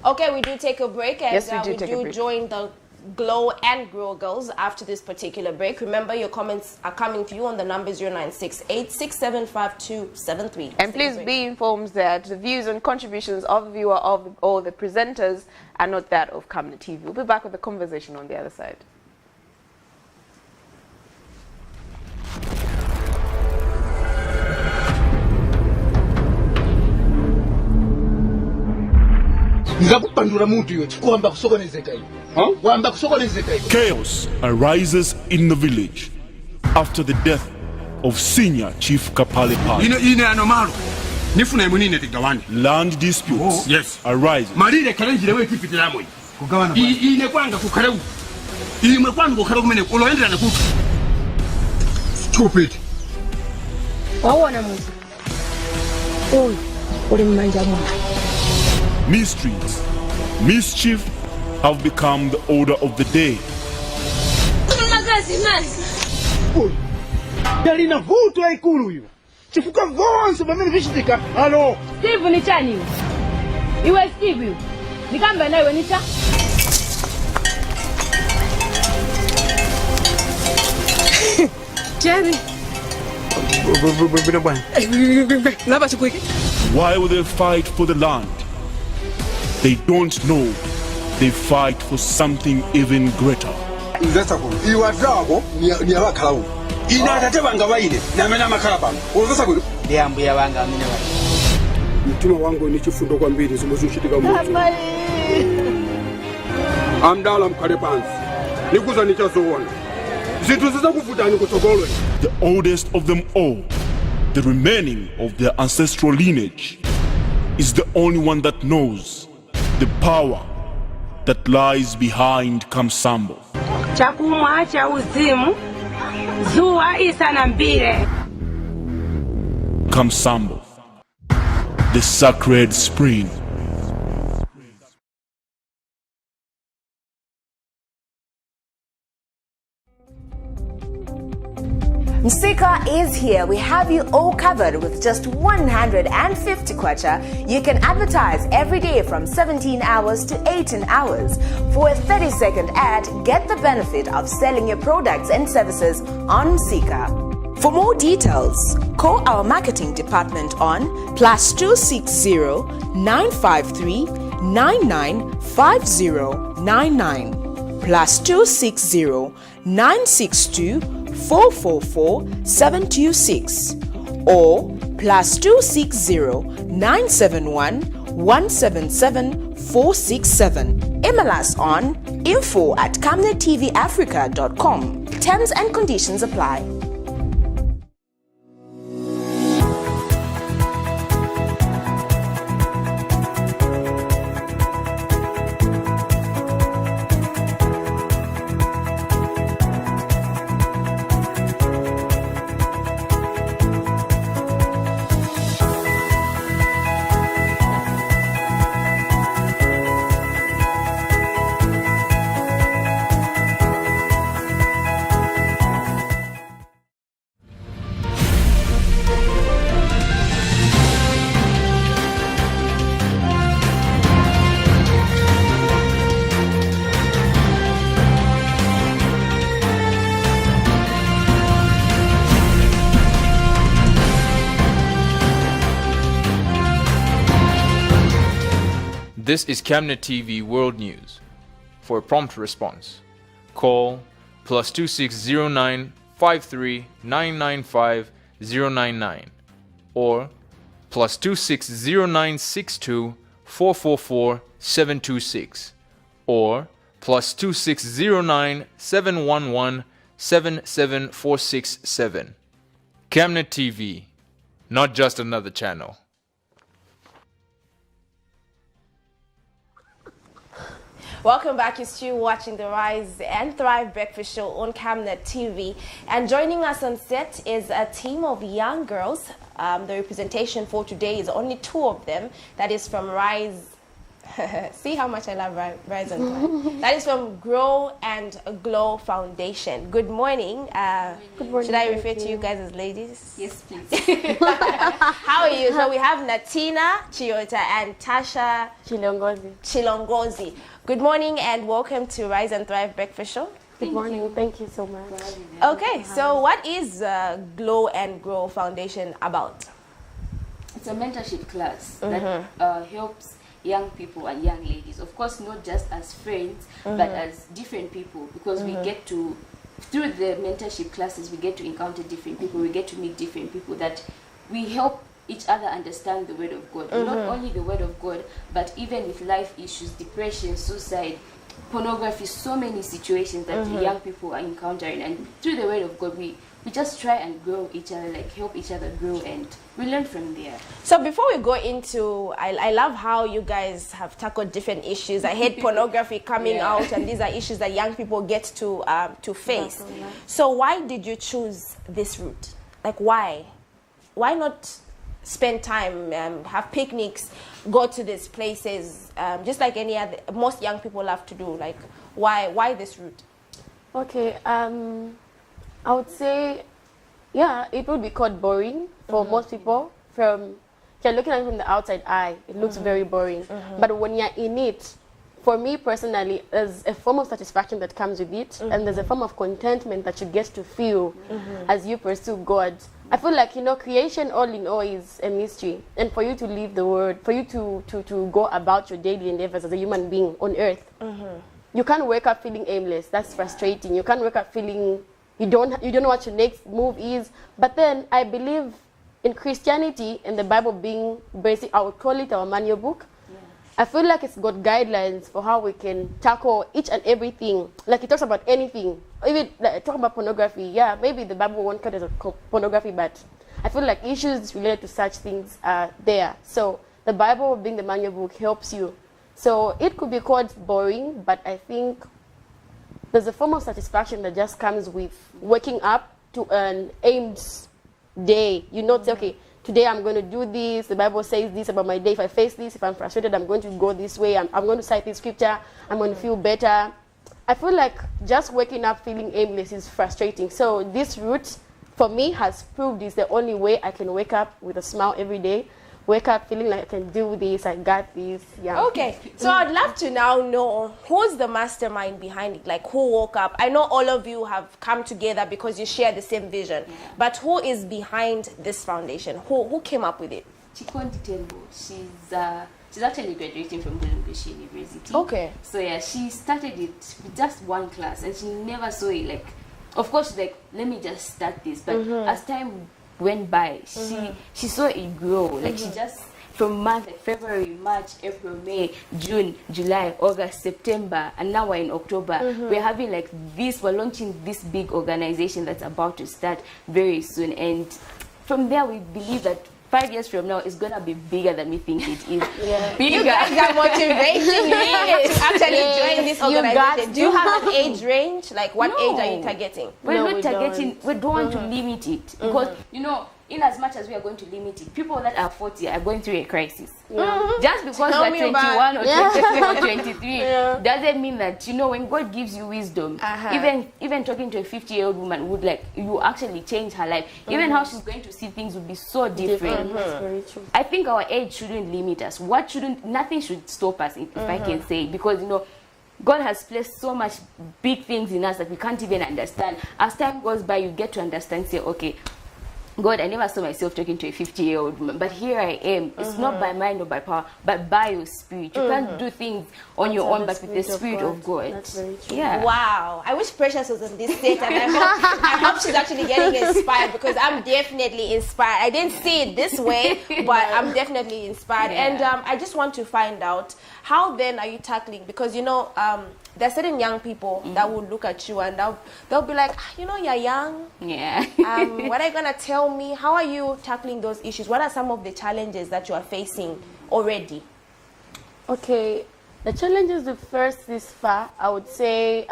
A: Okay, we do take a break, and
B: yes, we
A: do join the Glow and Grow Girls after this particular break. Remember, your comments are coming to you on the number 0968675273.
B: And please be informed that the views and contributions of the viewer or the presenters are not that of Camnet TV. We'll be back with the conversation on the other side.
K: Chaos arises in the village after the death of senior Chief Kapale Pali. Land disputes arise.
H: Stupid.
K: Mysteries, mischief have become the order of the day.
L: Steve ni chani. Iwe Steve. Nikamba nawe nicha. Jerry.
K: Why will they fight for the land? They don't know. They fight for something even greater. The oldest of them all, the remaining of their ancestral lineage, is the only one that knows the power that lies behind Kamsambo. Kamsambo, the sacred spring.
M: Msika is here. We have you all covered with just 150 kwacha. You can advertise every day from 17 hours to 18 hours. For a 30-second ad, get the benefit of selling your products and services on Msika. For more details, call our marketing department on +260 953 995099 +260 962 444-726 or +260 971 177 467. Email us on info@camnettvafrica.com. Terms and conditions apply.
N: This is Camnet TV World News. For a prompt response, call +2609 53 995 099 or +260 62 444 726 or +260 711 77467. Camnet TV, not just another channel.
A: Welcome back. You're still watching the Rise and Thrive Breakfast Show on Camnet TV. And joining us on set is a team of young girls. The representation for today is only 2 of them. That is from Rise. See how much I love Rise and Thrive. That is from Grow and Glow Foundation. Good morning.
O: Good morning.
A: Should I refer to you guys as ladies?
O: Yes, please.
A: How are you? So we have Natina Chiota and Tasha Chilongozi. Good morning and welcome to Rise and Thrive Breakfast Show.
O: Good morning. Thank you so much.
A: Okay, so what is Glow and Grow Foundation about?
O: It's a mentorship class that helps young people and young ladies. Of course, not just as friends, but as different people, because we get to, through the mentorship classes, we get to encounter different people, we get to meet different people that we help each other understand the Word of God. Not only the Word of God, but even with life issues, depression, suicide, pornography, so many situations that young people are encountering. And through the Word of God, we just try and grow each other, like help each other grow, and we learn from there.
A: So before we go into, I love how you guys have tackled different issues. I hate pornography coming out, and these are issues that young people get to face. So why did you choose this route? Like why? Why not spend time, have picnics, go to these places, just like any other, most young people love to do? Like why this route?
O: Okay, I would say, yeah, it would be called boring for most people. If you're looking at it from the outside eye, it looks very boring. But when you're in it, for me personally, there's a form of satisfaction that comes with it, and there's a form of contentment that you get to feel as you pursue God. I feel like, creation all in all is a mystery. And for you to live the word, for you to go about your daily endeavors as a human being on earth, you can't wake up feeling aimless. That's frustrating. You can't wake up feeling you don't know what your next move is. But then I believe in Christianity and the Bible being basic, I would call it our manual book. I feel like it's got guidelines for how we can tackle each and everything. Like it talks about anything. Even like, talk about pornography. Yeah, maybe the Bible won't cut it as pornography, but I feel like issues related to such things are there. So the Bible being the manual book helps you. So it could be called boring, but I think there's a form of satisfaction that just comes with waking up to an aimed day. You know, say, okay, today I'm going to do this. The Bible says this about my day. If I face this, if I'm frustrated, I'm going to go this way. I'm going to cite this scripture. I'm going to feel better. I feel like just waking up feeling aimless is frustrating. So this route, for me, has proved is the only way I can wake up with a smile every day. Wake up feeling like I can do this, I got this. Yeah.
A: Okay, so I'd love to now know who's the mastermind behind it, like who woke up. I know all of you have come together because you share the same vision, but who is behind this foundation? Who came up with it?
O: Chikondi Tembo, she's actually graduating from Bulumbushi University.
A: Okay.
O: So yeah, she started it with just one class and she never saw it like, of course, like, let me just start this, but as time went by, she saw it grow. Like she just, from month like February, March, April, May, June, July, August, September, and now we're in October. We're having like this, we're launching this big organization that's about to start very soon. And from there, we believe that 5 years from now, it's going to be bigger than we think it is.
A: You guys are motivating me to actually join this organization. Do you have an age range? Like what age are you targeting?
O: We're not targeting, we don't want to limit it. Because, in as much as we are going to limit it, people that are 40 are going through a crisis. Just because they're 21 or 22 or 23 doesn't mean that, when God gives you wisdom, even talking to a 50-year-old woman would you actually change her life. Even how she's going to see things would be so different. That's very true. I think our age shouldn't limit us. Nothing should stop us, if I can say, because, God has placed so much big things in us that we can't even understand. As time goes by, you get to understand, say, okay, God, I never saw myself talking to a 50-year-old woman, but here I am. It's not by mind or by power, but by your spirit. You can't do things on your own, but with the Spirit of God. That's very true.
A: Yeah. Wow. I wish Precious was on this stage, and I hope she's actually getting inspired, because I'm definitely inspired. I didn't see it this way, but I'm definitely inspired. And I just want to find out, how then are you tackling, because there are certain young people that will look at you and they'll be like, you're young.
O: Yeah.
A: What are you going to tell me? How are you tackling those issues? What are some of the challenges that you are facing already?
O: Okay. The challenges we faced this far, I would say,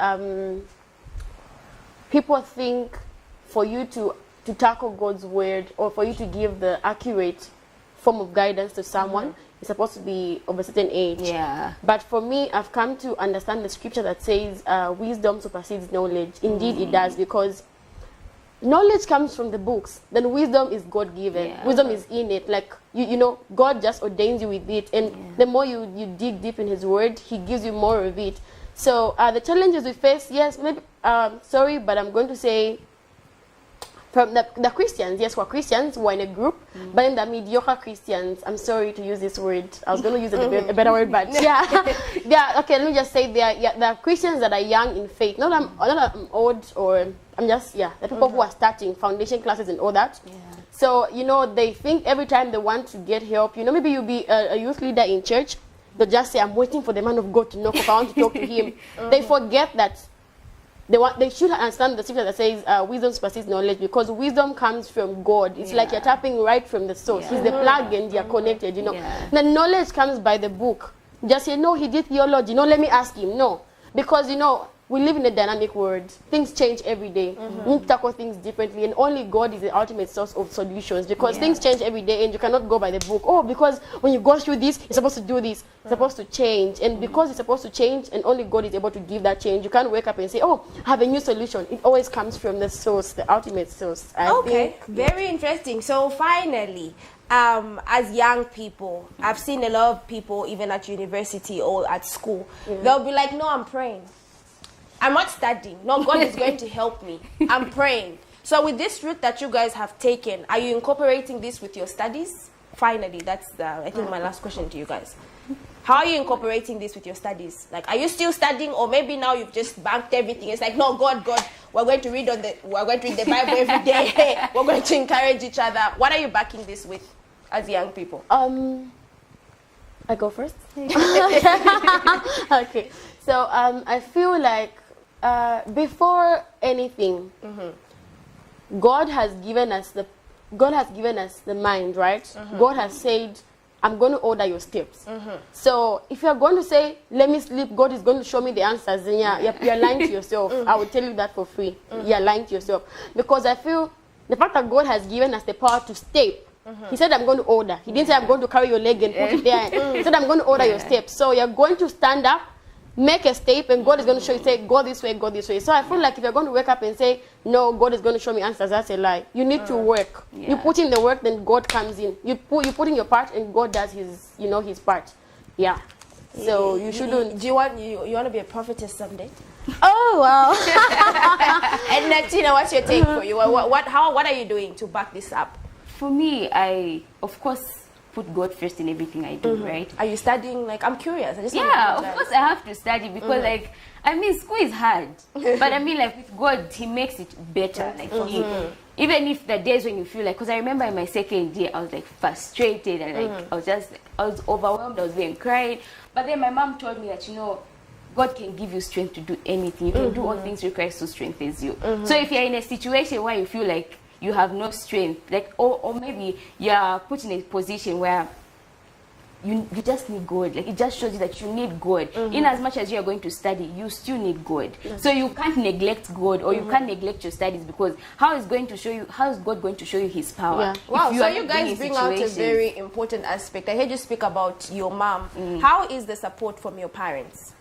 O: people think for you to tackle God's word or for you to give the accurate form of guidance to someone, it's supposed to be of a certain age.
P: Yeah.
O: But for me, I've come to understand the scripture that says wisdom supersedes knowledge. Indeed, it does, because knowledge comes from the books. Then wisdom is God-given.
P: Yeah.
O: Wisdom is in it. Like, you know, God just ordains you with it. And the more you dig deep in his word, he gives you more of it. So the challenges we face, yes, maybe, sorry, but I'm going to say, from the Christians, yes, we're Christians, we're in a group, but in the mediocre Christians, I'm sorry to use this word, I was going to use a better word, but yeah, okay, let me just say there are Christians that are young in faith, not that I'm old, or I'm just, the people who are starting foundation classes and all that. So, you know, they think every time they want to get help, you know, maybe you'll be a youth leader in church, they'll just say, I'm waiting for the man of God to knock if I want to talk to him. They forget that they should understand the scripture that says wisdom supersedes knowledge, because wisdom comes from God. It's like you're tapping right from the source. He's the plug and you're connected, you know. The knowledge comes by the book. Just say, no, he did theology. No, let me ask him. No. Because, you know, we live in a dynamic world. Things change every day. We need to tackle things differently, and only God is the ultimate source of solutions, because things change every day and you cannot go by the book. Oh, because when you go through this, you're supposed to do this. It's supposed to change. And because it's supposed to change and only God is able to give that change, you can't wake up and say, oh, I have a new solution. It always comes from the source, the ultimate source. I think,
A: very interesting. So finally, as young people, I've seen a lot of people, even at university or at school, they'll be like, no, I'm praying. I'm not studying. No, God is going to help me. I'm praying. So with this route that you guys have taken, are you incorporating this with your studies? Finally, that's I think my last question to you guys. How are you incorporating this with your studies? Like, are you still studying, or maybe now you've just banked everything? It's like, no, God, we're going to read the Bible every day. We're going to encourage each other. What are you backing this with as young people?
O: I go first. Okay. So I feel like before anything, God has given us the mind, right? God has said, I'm going to order your steps. So if you're going to say, let me sleep, God is going to show me the answers, then you're lying to yourself. I will tell you that for free. You're lying to yourself. Because I feel the fact that God has given us the power to step, he said, I'm going to order. He didn't say, I'm going to carry your leg and put it there. He said, I'm going to order your steps. So you're going to stand up, make a step, and God is going to show you, say, go this way, go this way. So I feel like if you're going to wake up and say, no, God is going to show me answers, that's a lie. You need to work. You put in the work, then God comes in. You put in your part, and God does his part. Yeah. So you shouldn't.
A: Do you want to be a prophetess someday?
O: Oh wow.
A: And Natina, what's your take for you? What are you doing to back this up?
P: For me, I of course put God first in everything I do, right?
A: Are you studying? Like, I'm curious.
P: Of course I have to study, because like, I mean, school is hard, but I mean, like, with God, he makes it better. Like, even if the days when you feel like, because I remember in my second year, I was like frustrated, and like, I was overwhelmed, I was being crying. But then my mom told me that, you know, God can give you strength to do anything. You can do all things through Christ who strengthens you. So if you're in a situation where you feel like you have no strength, like, or maybe you're put in a position where you just need God. Like, it just shows you that you need God. In as much as you are going to study, you still need God. So you can't neglect God, or you can't neglect your studies, because how is God going to show you his power?
A: Yeah. Wow, so you guys bring out a very important aspect. I heard you speak about your mom. How is the support from your parents?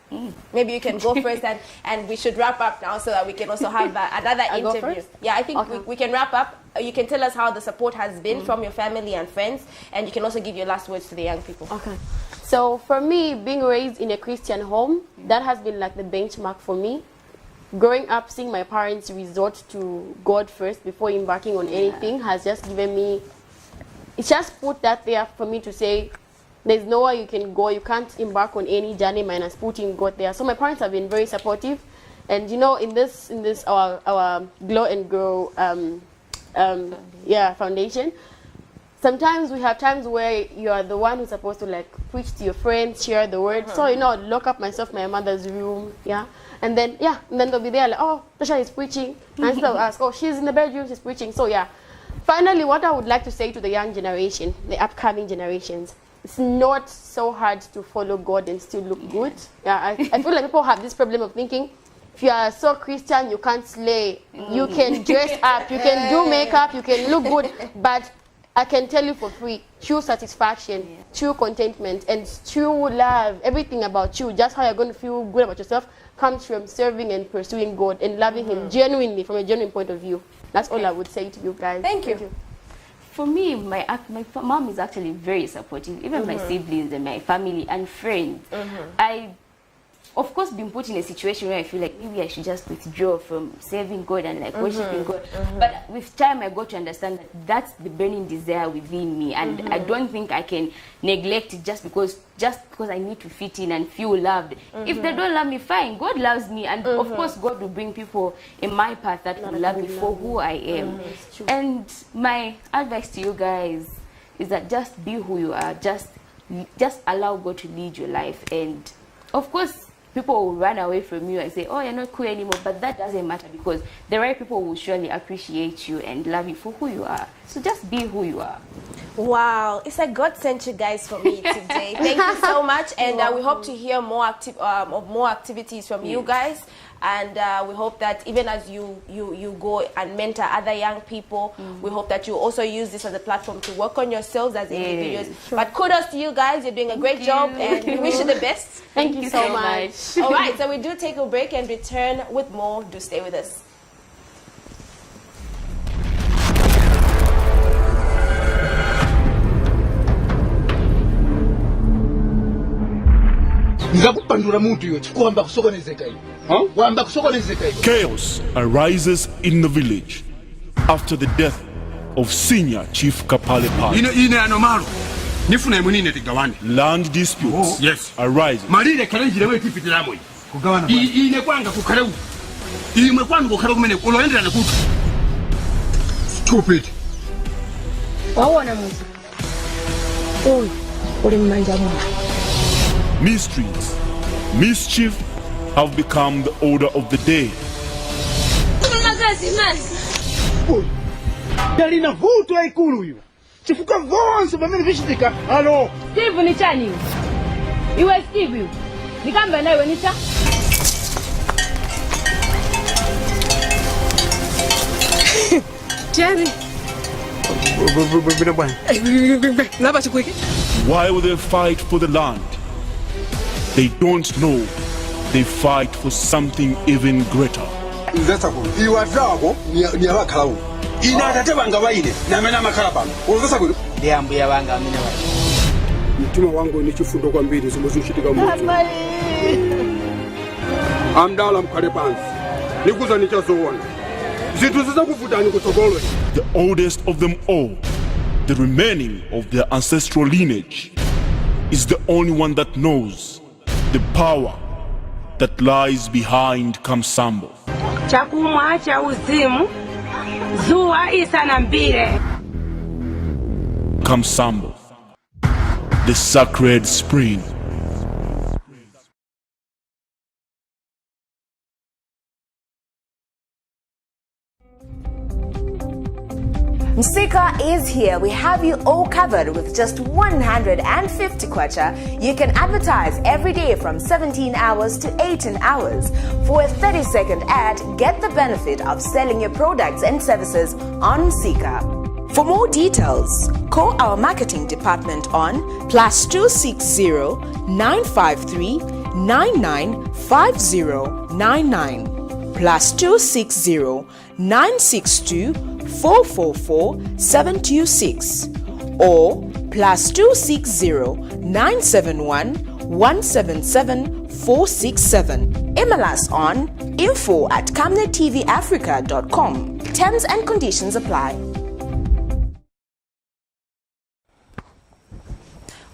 A: Maybe you can go first, and we should wrap up now so that we can also have another interview. Yeah, I think we can wrap up. You can tell us how the support has been from your family and friends, and you can also give your last words to the young people.
O: Okay. So for me, being raised in a Christian home, that has been like the benchmark for me. Growing up, seeing my parents resort to God first before embarking on anything has just given me, it's just put that there for me to say, there's nowhere you can go. You can't embark on any journey minus putting God there. So my parents have been very supportive, and you know, in this our Glow and Grow foundation. Sometimes we have times where you are the one who's supposed to like preach to your friends, share the word. So you know, I'd lock up myself in my mother's room, and then they'll be there like, oh, Tasha is preaching, and instead of ask, oh, she's in the bedroom, she's preaching. So finally, what I would like to say to the young generation, the upcoming generations, it's not so hard to follow God and still look good. Yeah, I feel like people have this problem of thinking, if you are so Christian, you can't slay. You can dress up, you can do makeup, you can look good, but I can tell you for free, true satisfaction, true contentment, and true love, everything about you, just how you're going to feel good about yourself, comes from serving and pursuing God and loving Him genuinely, from a genuine point of view. That's all I would say to you guys.
A: Thank you.
P: For me, my mom is actually very supportive. Even my siblings and my family and friends. I, of course, been put in a situation where I feel like maybe I should just withdraw from serving God and like worshiping God. But with time, I got to understand that that's the burning desire within me, and I don't think I can neglect it just because I need to fit in and feel loved. If they don't love me, fine. God loves me, and of course, God will bring people in my path that will love me for who I am. And my advice to you guys is that just be who you are. Just allow God to lead your life, and of course, people will run away from you and say, oh, you're not cool anymore. But that doesn't matter, because the right people will surely appreciate you and love you for who you are. So just be who you are.
A: Wow, it's like God sent you guys for me today. Thank you so much, and we hope to hear more activities from you guys. And we hope that even as you go and mentor other young people, we hope that you also use this as a platform to work on yourselves as individuals. But kudos to you guys, you're doing a great job, and we wish you the best.
O: Thank you so much.
A: All right, so we do take a break and return with more. Do stay with us.
K: Chaos arises in the village after the death of senior Chief Kapale Park. Land disputes arise.
Q: Stupid.
K: Mysteries, mischief have become the order of the day.
L: Steve ni chani. Iwe Steve. Nikamba nawe nicha.
Q: Jerry.
K: While they fight for the land, they don't know they fight for something even greater. The oldest of them all, the remaining of their ancestral lineage, is the only one that knows the power that lies behind Kamsambo.
L: Chakumwa cha uzimu. Zua isa na mbire.
K: Kamsambo, the sacred spring.
M: Msika is here. We have you all covered with just 150 kwacha. You can advertise every day from 17 hours to 18 hours. For a 30-second ad, get the benefit of selling your products and services on Msika. For more details, call our marketing department on +260 953 995099 +260 962 444 726 or +260 971 177 467. Email us on info@camnettvafrica.com. Terms and conditions apply.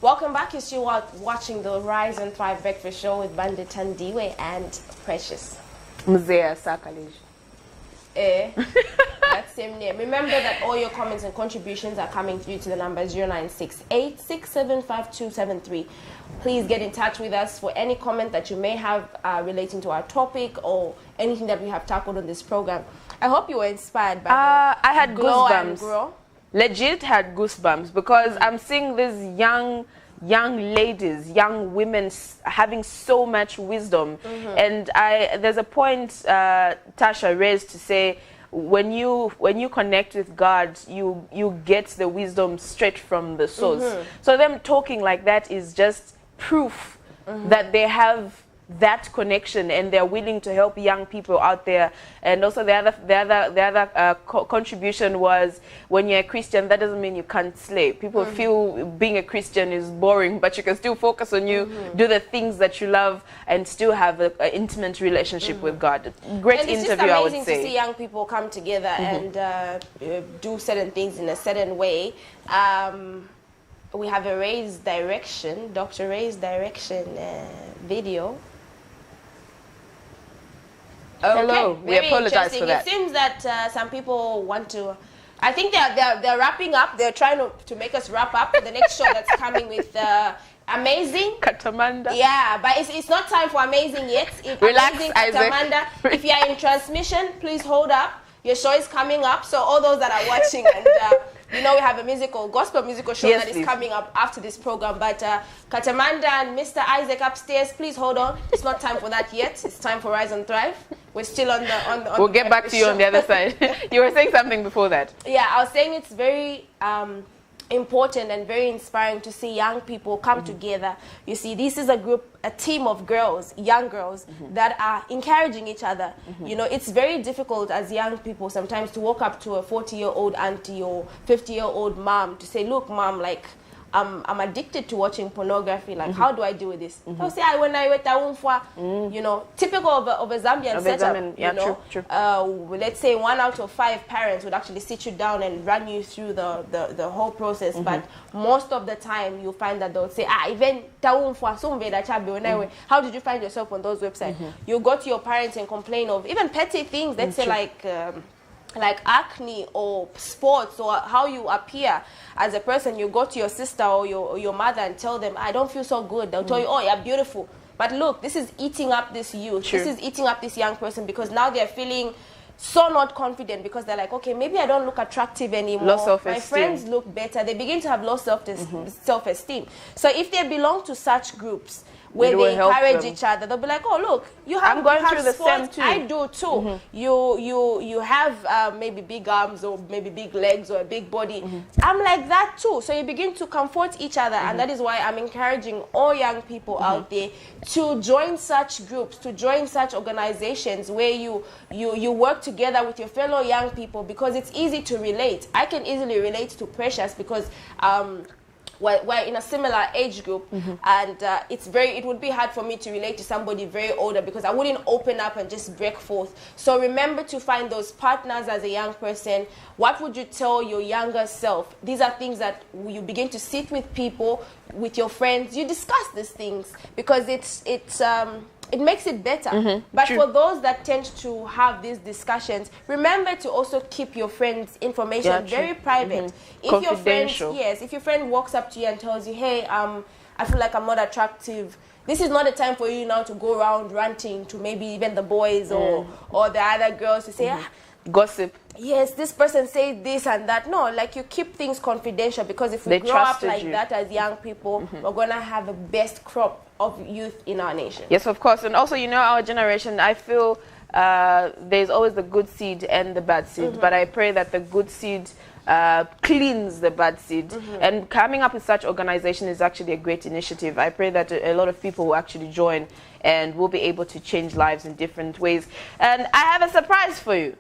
A: Welcome back. You're still watching the Rise and Thrive Breakfast Show with Bandit Tandiwe and Precious.
B: Mzea Sakalej.
A: That same name. Remember that all your comments and contributions are coming through to the number 0968675273. Please get in touch with us for any comment that you may have relating to our topic or anything that we have tackled on this program. I hope you were inspired by
B: I had
A: Glow and
B: goosebumps.
A: Grow.
B: Legit had goosebumps because I'm seeing these young young ladies, young women having so much wisdom. And there's a point Tasha raised to say, when you connect with God, you get the wisdom straight from the source. So them talking like that is just proof that they have that connection and they're willing to help young people out there. And also the other contribution was, when you're a Christian, that doesn't mean you can't slay. People feel being a Christian is boring, but you can still focus on you, do the things that you love, and still have an intimate relationship with God. Great
A: and it's
B: interview, I would say.
A: It's just amazing to see young people come together and do certain things in a certain way. We have a Ray's Direction, Dr. Ray's Direction video. Okay.
B: Hello, we
A: Very
B: apologize for that.
A: It seems that some people want to, I think they're wrapping up. They're trying to make us wrap up the next show that's coming with Amazing
B: Katamanda.
A: Yeah, but it's not time for Amazing yet.
B: Relax,
A: Amazing
B: Isaac.
A: Katamanda. If you're in transmission, please hold up. Your show is coming up. So all those that are watching, and we have a gospel musical show that is coming up after this program. But Katamanda and Mr. Isaac upstairs, please hold on. It's not time for that yet. It's time for Rise and Thrive. We're still on the
B: We'll get back to you on the other side. You were saying something before that.
A: Yeah, I was saying it's very important and very inspiring to see young people come together. You see, this is a team of girls, young girls, that are encouraging each other. It's very difficult as young people sometimes to walk up to a 40-year-old auntie or 50-year-old mom to say, look, mom, like, I'm addicted to watching pornography. Like, how do I deal with this? They'll say, when I went typical of a Zambian setup. True. Let's say 1 out of 5 parents would actually sit you down and run you through the whole process. But most of the time, you find that they'll say, even how did you find yourself on those websites? You go to your parents and complain of even petty things. Let's say like acne or sports or how you appear as a person. You go to your sister or your mother and tell them, I don't feel so good. They'll tell you, oh, you're beautiful. But look, this is eating up this youth. This is eating up this young person, because now they're feeling so not confident, because they're like, okay, maybe I don't look attractive anymore.
B: Low self-esteem.
A: My friends look better. They begin to have low self-esteem. So if they belong to such groups where they encourage each other, they'll be like, oh, look, I'm going through the same too. I do too. You have maybe big arms or maybe big legs or a big body. I'm like that too. So you begin to comfort each other, and that is why I'm encouraging all young people out there to join such groups, to join such organizations where you work together with your fellow young people, because it's easy to relate. I can easily relate to Precious because we're in a similar age group, and it would be hard for me to relate to somebody very older, because I wouldn't open up and just break forth. So remember to find those partners as a young person. What would you tell your younger self? These are things that you begin to sit with people, with your friends. You discuss these things, because it makes it better. But for those that tend to have these discussions, remember to also keep your friends' information very private. If your friend, if your friend walks up to you and tells you, hey, I feel like I'm not attractive, this is not a time for you now to go around ranting to maybe even the boys or the other girls to say,
B: gossip.
A: Yes, this person said this and that. No, like, you keep things confidential, because if we grow up like that as young people, we're going to have the best crop of youth in our nation.
B: Yes, of course. And also, our generation, I feel there's always the good seed and the bad seed. But I pray that the good seed cleans the bad seed. And coming up with such organization is actually a great initiative. I pray that a lot of people will actually join, and will be able to change lives in different ways. And I have a surprise for you.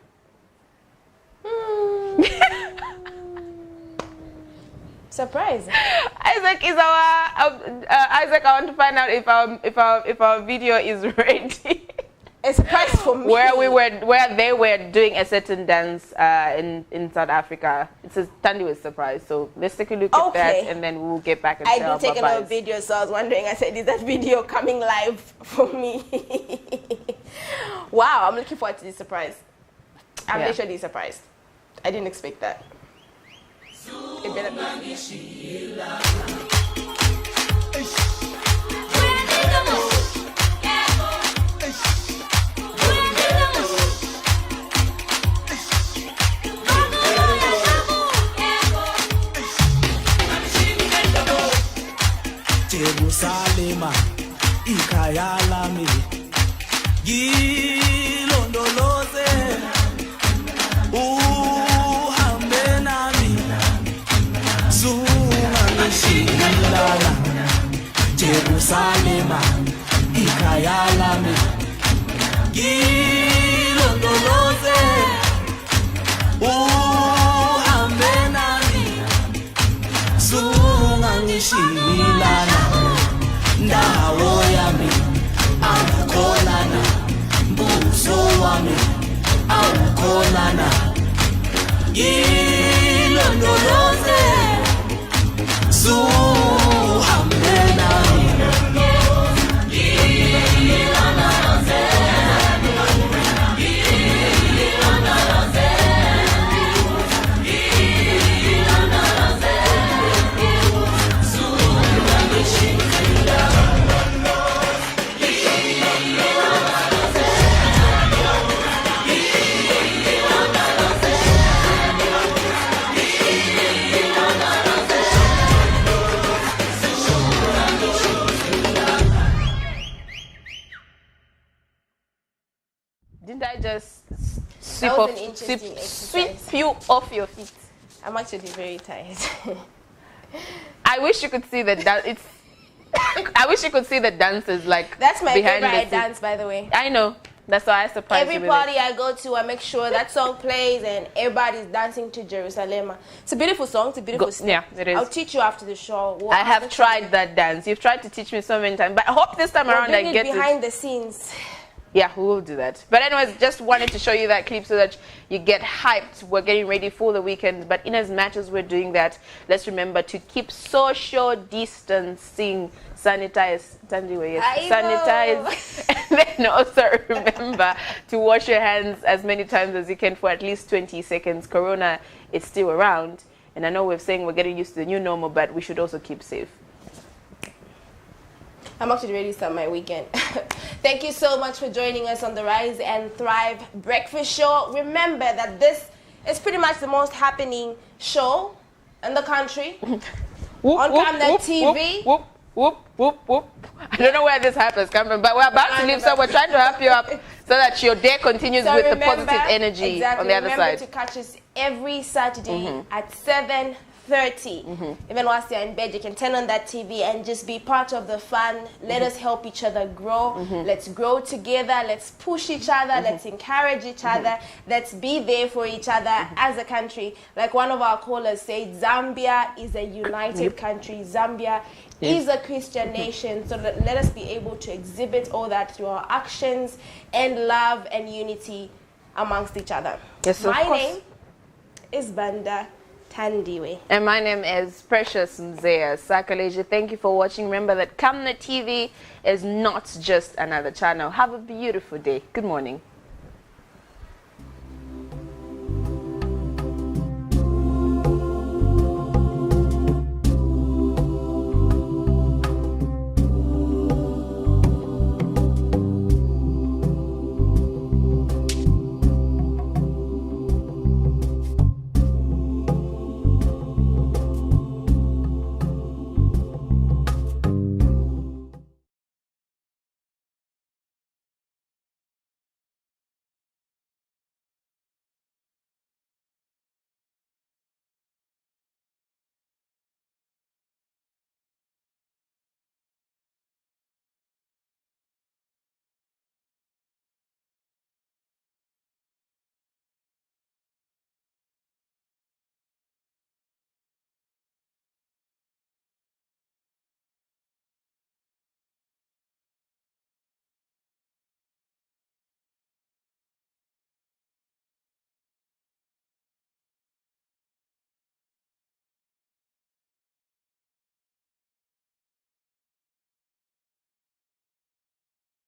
A: Surprise.
B: Isaac is Isaac, I want to find out if our video is ready.
A: A surprise for me.
B: Where they were doing a certain dance in South Africa. It's a Tandiwe surprise. So let's take a look at that, and then we'll get back and
A: I did take another video, so I was wondering. I said, is that video coming live for me? Wow, I'm looking forward to this surprise. I'm literally surprised. I didn't expect that. It better be.
Q: Jerusalema ikhaya lami ngilondoloze uhambe nami zungangishilana Jerusalema ikhaya lami ngilondoloze uhambe nami zungangishilana ndawo yami awukholana mbuso wami awukholana ngilondoloze zuhambe nami
B: Didn't I just sweep you off your feet?
A: I'm actually very tired.
B: I wish you could see the dance. I wish you could see the dances like.
A: That's my
B: behind
A: favorite dance, by the way.
B: I know. That's why I surprised you
A: Every
B: with
A: party
B: it.
A: I go to, I make sure that song plays and everybody's dancing to Jerusalem. It's a beautiful song. It's a beautiful step.
B: Yeah, it is.
A: I'll teach you after the show.
B: I have tried that dance. You've tried to teach me so many times, but I hope this time around I get it.
A: behind the scenes.
B: Yeah, we will do that. But anyways, just wanted to show you that clip so that you get hyped. We're getting ready for the weekend. But in as much as we're doing that, let's remember to keep social distancing, sanitize, sanitize, and then also remember to wash your hands as many times as you can for at least 20 seconds. Corona is still around. And I know we're saying we're getting used to the new normal, but we should also keep safe.
A: I'm actually ready to start my weekend. Thank you so much for joining us on the Rise and Thrive Breakfast Show. Remember that this is pretty much the most happening show in the country. On Camnet TV.
B: Whoop, whoop, whoop, whoop. I don't know where this happens, Cameron, but we're about to leave, so we're trying to help you up so that your day continues with the positive energy on the other side.
A: Remember to catch us every Saturday at 7:30. Even whilst you're in bed, you can turn on that TV and just be part of the fun. Let us help each other grow. Let's grow together. Let's push each other. Let's encourage each other. Let's be there for each other as a country. Like one of our callers said, Zambia is a united country. Zambia is a Christian nation. So let us be able to exhibit all that through our actions and love and unity amongst each other.
B: Yes,
A: my name is Banda Tandiwe.
B: And my name is Precious Mzea Sakaleji. Thank you for watching. Remember that Camnet TV is not just another channel. Have a beautiful day. Good morning.